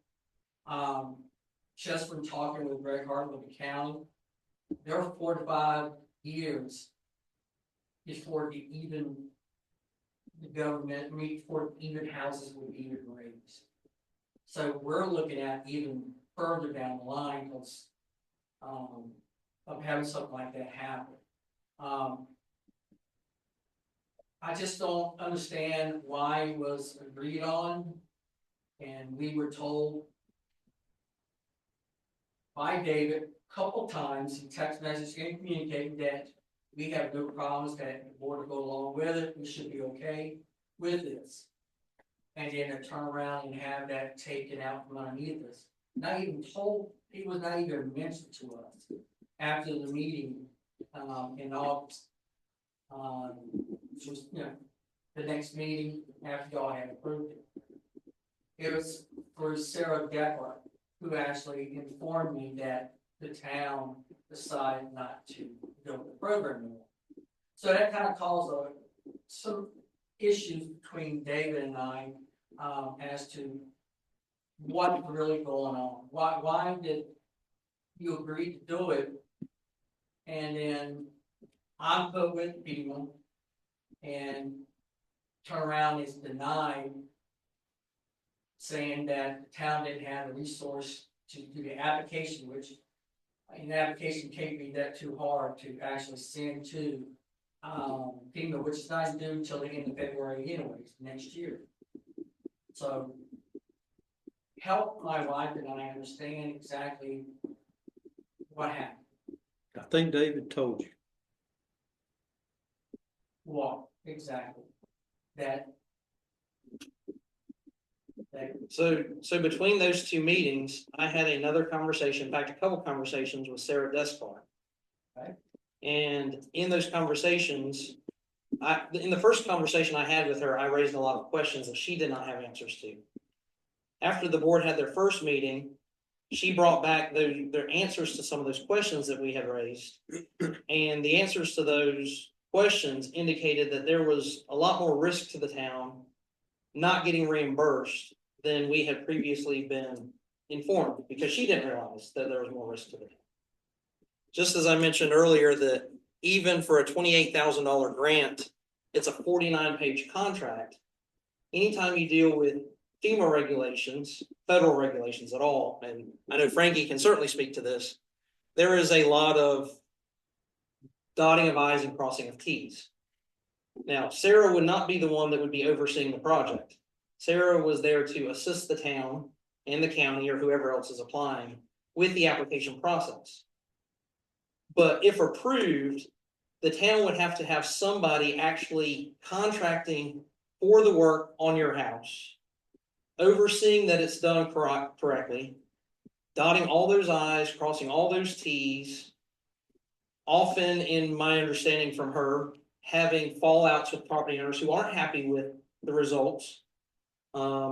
Just from talking with Greg Hart with the county, there are 4 to 5 years before the government, before even houses would be even raised. So we're looking at even further down the line because of having something like that happen. I just don't understand why it was agreed on, and we were told by David a couple times in text message and communicating that we have no problems, that the board will go along with it, we should be okay with this. And then to turn around and have that taken out from underneath us. Not even told, it was not even mentioned to us after the meeting in August. Which was, the next meeting after y'all had approved it. It was for Sarah Decker, who actually informed me that the town decided not to go with the program anymore. So that kind of caused some issues between David and I as to what's really going on. Why did you agree to do it? And then I'm put with people and turn around is denied, saying that the town didn't have the resource to do the application, which the application can't be that too hard to actually send to FEMA, which is not due until the end of February anyways, next year. So help my wife and I understand exactly what happened. I think David told you. What exactly? So between those two meetings, I had another conversation, in fact, a couple conversations with Sarah Despard. Okay. And in those conversations, in the first conversation I had with her, I raised a lot of questions that she did not have answers to. After the board had their first meeting, she brought back their answers to some of those questions that we had raised. And the answers to those questions indicated that there was a lot more risk to the town not getting reimbursed than we had previously been informed, because she didn't realize that there was more risk to the town. Just as I mentioned earlier, that even for a $28,000 grant, it's a 49-page contract. Anytime you deal with FEMA regulations, federal regulations at all, and I know Frankie can certainly speak to this, there is a lot of dotting of I's and crossing of T's. Now, Sarah would not be the one that would be overseeing the project. Sarah was there to assist the town and the county or whoever else is applying with the application process. But if approved, the town would have to have somebody actually contracting for the work on your house, overseeing that it's done correctly, dotting all those I's, crossing all those T's, often, in my understanding from her, having fallouts with property owners who aren't happy with the results,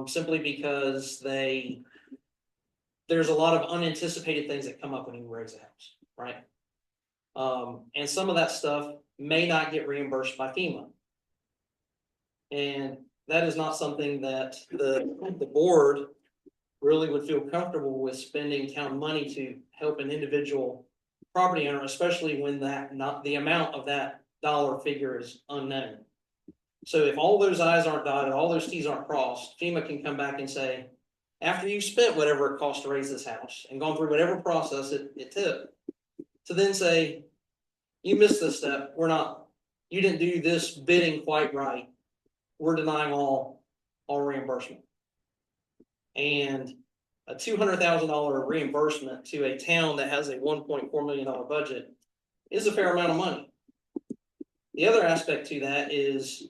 simply because there's a lot of unanticipated things that come up when you raise a house, right? And some of that stuff may not get reimbursed by FEMA. And that is not something that the board really would feel comfortable with spending town money to help an individual property owner, especially when the amount of that dollar figure is unknown. So if all those I's aren't dotted, all those T's aren't crossed, FEMA can come back and say, after you've spent whatever it costs to raise this house and gone through whatever process it took, to then say, you missed this step, you didn't do this bidding quite right, we're denying all reimbursement. And a $200,000 reimbursement to a town that has a $1.4 million budget is a fair amount of money. The other aspect to that is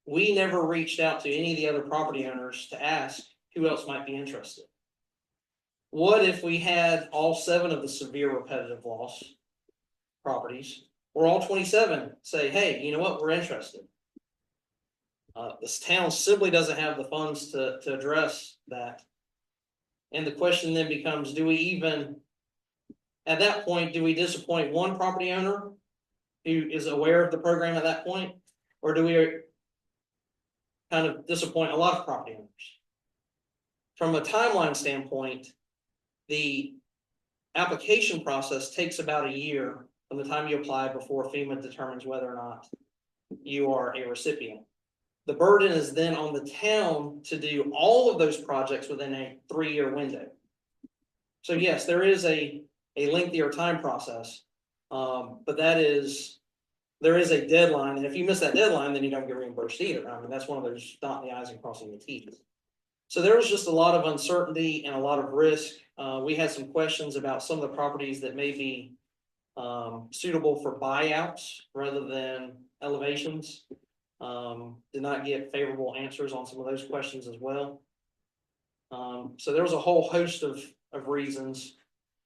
we never reached out to any of the other property owners to ask who else might be interested. What if we had all 7 of the severe repetitive loss properties, or all 27 say, hey, you know what, we're interested. This town simply doesn't have the funds to address that. And the question then becomes, do we even at that point, do we disappoint one property owner who is aware of the program at that point? Or do we kind of disappoint a lot of property owners? From a timeline standpoint, the application process takes about a year from the time you apply before FEMA determines whether or not you are a recipient. The burden is then on the town to do all of those projects within a 3-year window. So yes, there is a lengthier time process, but there is a deadline, and if you miss that deadline, then you don't get reimbursed either. I mean, that's one of those dotting the i's and crossing the t's. So there was just a lot of uncertainty and a lot of risk. We had some questions about some of the properties that may be suitable for buyouts rather than elevations. Did not get favorable answers on some of those questions as well. So there was a whole host of reasons,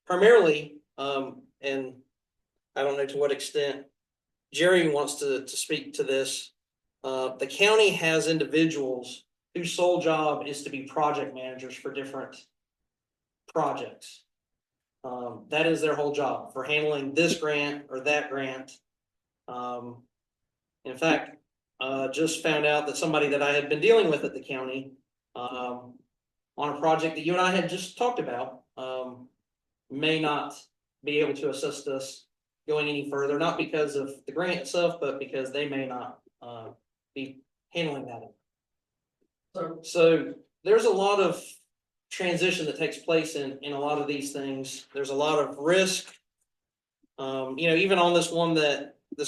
primarily, and I don't know to what extent Jerry wants to speak to this. The county has individuals whose sole job is to be project managers for different projects. That is their whole job for handling this grant or that grant. In fact, just found out that somebody that I had been dealing with at the county on a project that you and I had just talked about may not be able to assist us going any further, not because of the grant itself, but because they may not be handling that. So there's a lot of transition that takes place in a lot of these things. There's a lot of risk. Even on this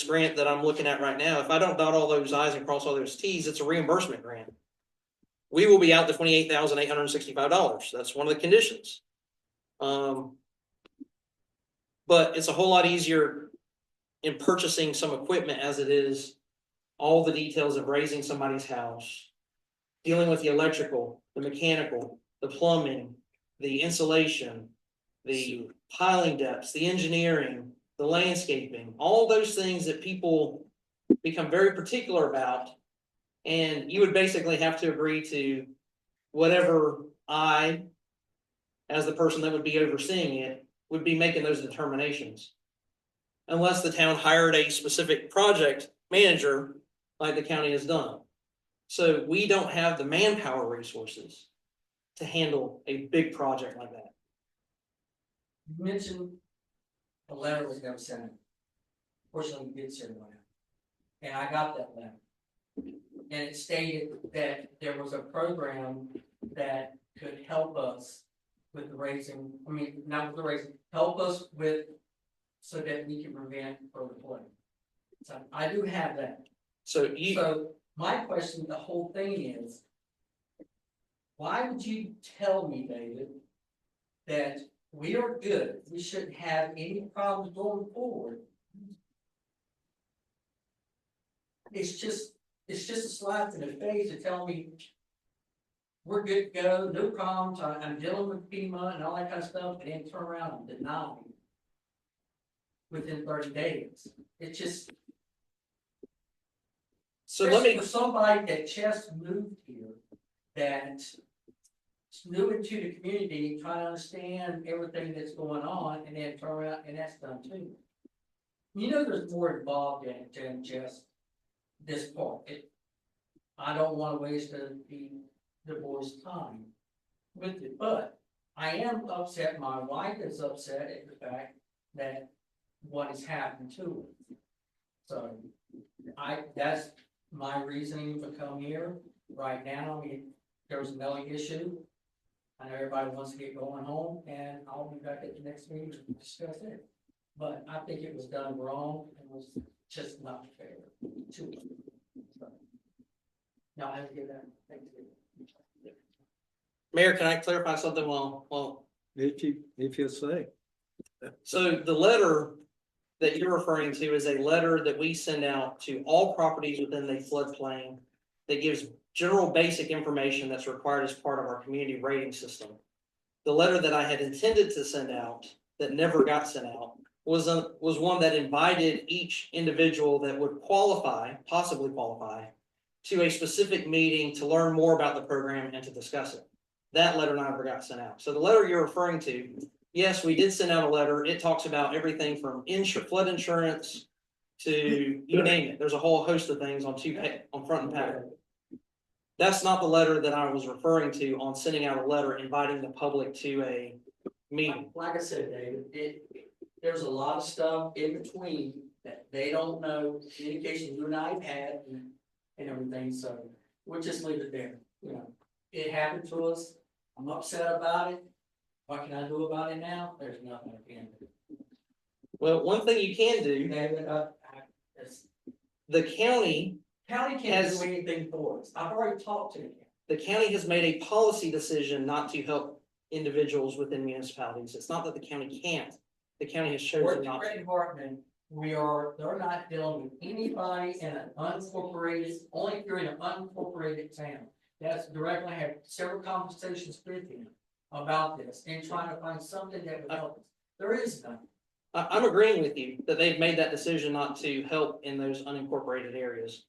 grant that I'm looking at right now, if I don't dot all those I's and cross all those T's, it's a reimbursement grant. We will be out to $28,865. That's one of the conditions. But it's a whole lot easier in purchasing some equipment as it is all the details of raising somebody's house, dealing with the electrical, the mechanical, the plumbing, the insulation, the piling depths, the engineering, the landscaping, all those things that people become very particular about. And you would basically have to agree to whatever I, as the person that would be overseeing it, would be making those determinations. Unless the town hired a specific project manager like the county has done. So we don't have the manpower resources to handle a big project like that. You mentioned a letter was never sent. Fortunately, you did send one out. And I got that letter. And it stated that there was a program that could help us with the raising, not with the raising, help us with, so that we can prevent further flooding. So I do have that. So my question, the whole thing is, why would you tell me, David, that we are good, we shouldn't have any problems going forward? It's just a slap in the face to tell me we're good to go, no problems, I'm dealing with FEMA and all that kind of stuff, and then turn around and deny me within 30 days. It's just, so let me, for somebody that just moved here, that's new into the community, trying to understand everything that's going on, and then turn around and that's done too. There's more involved in it than just this part. I don't want to waste the board's time with it, but I am upset. My wife is upset at the fact that what has happened to her. So that's my reasoning to come here right now. There was no issue. I know everybody wants to get going home, and I'll be back at the next meeting to discuss it. But I think it was done wrong and was just not fair to it. So, no, I have to give that. Thank you. Mayor, can I clarify something? Well, if you say. So the letter that you're referring to is a letter that we send out to all properties within the floodplain that gives general basic information that's required as part of our community rating system. The letter that I had intended to send out that never got sent out was one that invited each individual that would possibly qualify, to a specific meeting to learn more about the program and to discuss it. That letter never got sent out. So the letter you're referring to Yes, we did send out a letter. It talks about everything from flood insurance to you name it. There's a whole host of things on on front and back. That's not the letter that I was referring to on sending out a letter inviting the public to a meeting. Like I said, David, there's a lot of stuff in between that they don't know, communication you and I have had and everything, so we'll just leave it there, you know. It happened to us, I'm upset about it. What can I do about it now? There's nothing I can do. Well, one thing you can do, David, the county county can't do anything for us. I've already talked to the county. the county has made a policy decision not to help individuals within municipalities. It's not that the county can't. The county has chosen Working not Greg to. Hartman, they're not dealing with anybody in an unincorporated, only if you're in an unincorporated town. That's directly, I had several conversations with him about this and trying to find something that would help us. There is none. I'm agreeing with you that they've made that decision not to help in those unincorporated areas.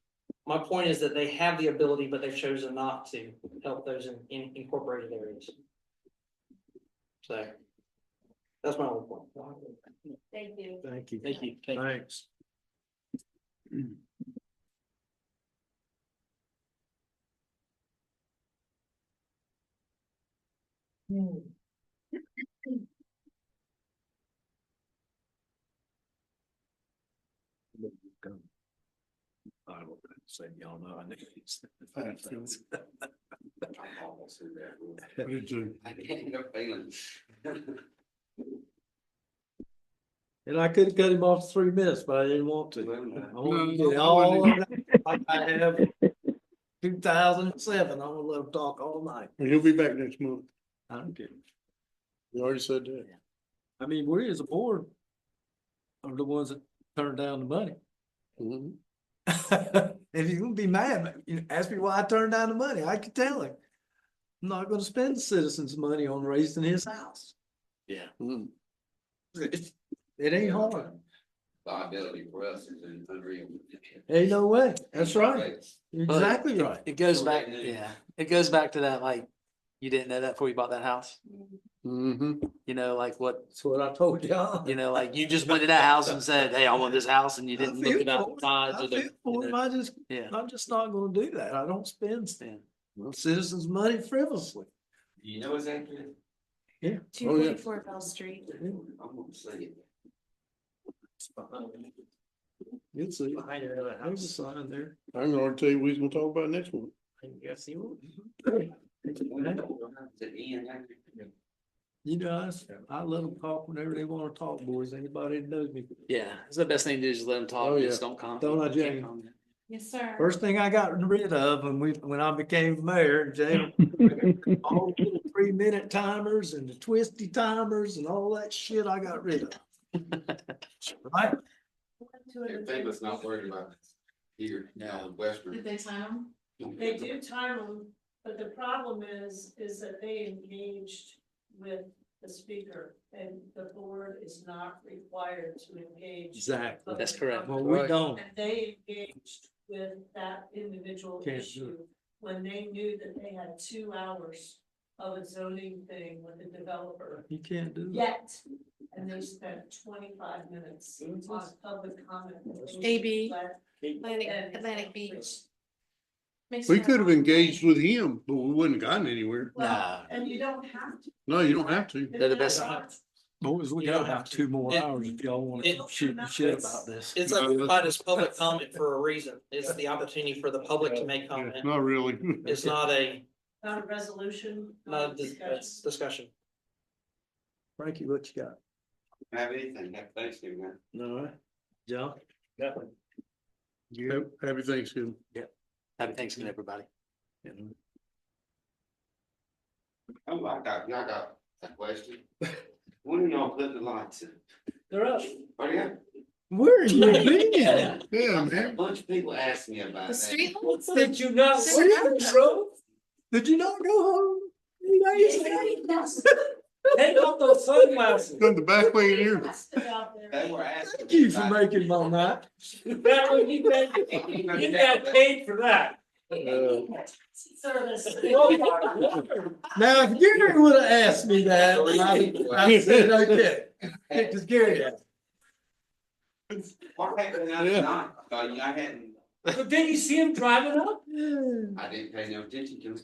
My point is that they have the ability, but they've chosen not to help those in incorporated areas. So that's my only point. Thank you. Thank you. Thank you. Thanks. I don't say y'all know I need these things. I'm almost through that. Me too. I can't get a feeling. And I could have cut him off 3 minutes, but I didn't want to. I want to No, get no, all I of that like I have 2007. I want to let him talk all night. And he'll be back next month. I don't care. You already said that. I mean, we as a board are the ones that turned down the money. Mhm. If you're gonna be mad, ask me why I turned down the money. I could tell him. I'm not gonna spend the citizens' money on raising his house. Yeah. Mhm. It ain't hard. Liability for us is unreal. Ain't no way. That's right. You're exactly right. It goes back, yeah, it goes back to that, like, you didn't know that before you bought that house, Mhm. you know, like what, That's what I told y'all. you know, like you just went to that house and said, hey, I want this house, and you didn't look it up. I feel for him. Yeah. I'm just not gonna do that. I don't spend Yeah. citizens' money frivolously. You know exactly. 244 Bell Street. I'm gonna say it. You'll see. Behind your other There's a house. sign there. I can already tell you what he's gonna talk about next month. Yes, you will. You know, I let them talk whenever they wanna talk, boys. Anybody that knows me. Yeah, it's the best thing to do is let them talk, Oh, yeah. just don't comment. Don't I, Can't Jane? comment. Yes, sir. First thing I got rid of when I became mayor, Jay, all the little 3-minute timers and the twisty timers and all that shit I got rid of. Right? Famous not worried about it here now in Western. Did they time They do time them, but the problem is that they engaged with the speaker and the board is not required to engage. Exactly. That's correct. Well, we don't. And they engaged with that individual Can't do issue when they knew that they had 2 hours of a zoning thing with the developer You can't do that. yet. And they spent 25 minutes on public comment. AB. Atlantic Beach. Makes We sense. could have engaged with him, but we wouldn't have gotten anywhere. Well, and you don't have to. No, you don't have to. They're the best. Boys, we You gotta don't have have to. 2 more It- hours if y'all wanna it- shoot the shit about this. It's identified as public comment for a reason. It's the opportunity for the public to make comment. Not really. It's not a, Not a resolution. not a discussion. discussion. Frankie, what you got? Have anything, have Thanksgiving, man. No, John? Nothing. Happy Thanksgiving. Happy Thanksgiving, everybody. Oh, I got a question. When are y'all putting the lights in? They're up. Oh, yeah. Where are you been? Yeah, A man. bunch of people ask me about The that. street lights? Did you not? Where you bro? Did you not go home? Take off those sunglasses. Got the back way in here. They were asking. Thank you for making my night. That way you got paid for that. Service. Now, if Gary would have asked me that, I said, okay, because Gary asked. What happened out tonight? I hadn't, But then you see him driving up? I didn't pay no attention to it.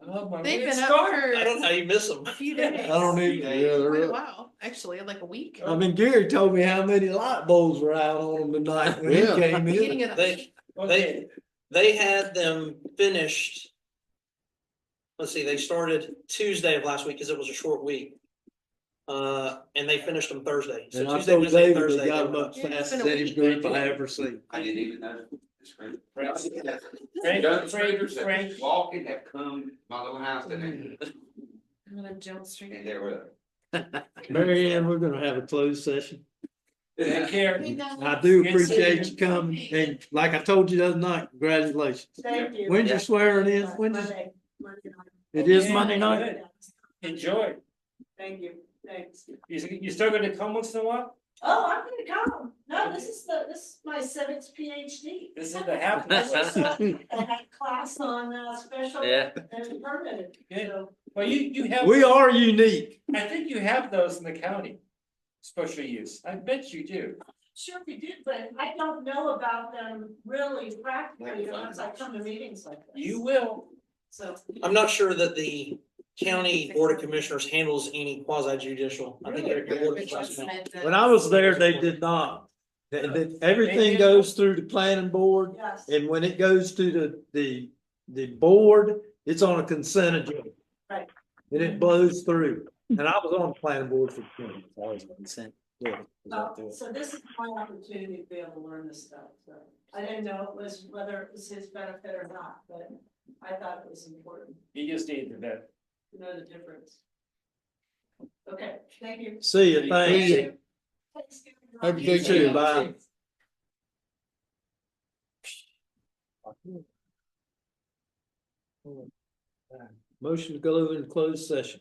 Oh, my. They've It been up started. I don't know how you miss them. a few days. I don't even, Quite a while, actually, like a week. I mean, Gary told me how many light bulbs were out on them tonight when he Yeah. came in. Beginning of the They, Okay. they had them finished. Let's see, they started Tuesday of last week because it was a short week. And they finished them Thursday. So And I Tuesday, told Wednesday, David Thursday. they got they them were up up. Yeah, it's fast been as a any week. group I ever seen. I didn't even know. It's crazy. Frank, Demonstrators that Frank. was walking have come to my little house today, I'm gonna jump straight. and there were. Mary Ann, we're gonna have a closed session. Take care. I do appreciate you coming, and like I told you the other night, congratulations. Thank you. When's your swearing in? When's Monday. Monday night. it is Yeah, Monday night? good. Enjoy. Thank you, thanks. You still gonna come once in a while? Oh, I'm gonna come. No, this is my 7th PhD. This is the happy I place. had class on special Yeah. and permitted, so. Well, you have. We are unique. I think you have those in the county. Special use. I bet you do. Sure we did, but I don't know about them really practically unless I come to meetings like this. You will. So. I'm not sure that the county board of commissioners handles any quasi judicial. I think the board of commissioners. When I was there, they did not. Everything goes through the planning board, Yes, and when it goes to the board, it's on a consent agenda. Right. And it blows through. And I was on the planning board for 20. Consent. Yeah. so this is my opportunity to be able to learn this stuff, so. I didn't know whether it was his benefit or not, but I thought it was important You just need the vet. to know the difference. Okay, thank you. See you, thank you. Thanks, Gary. Everything too, bye. Motion to go into closed session.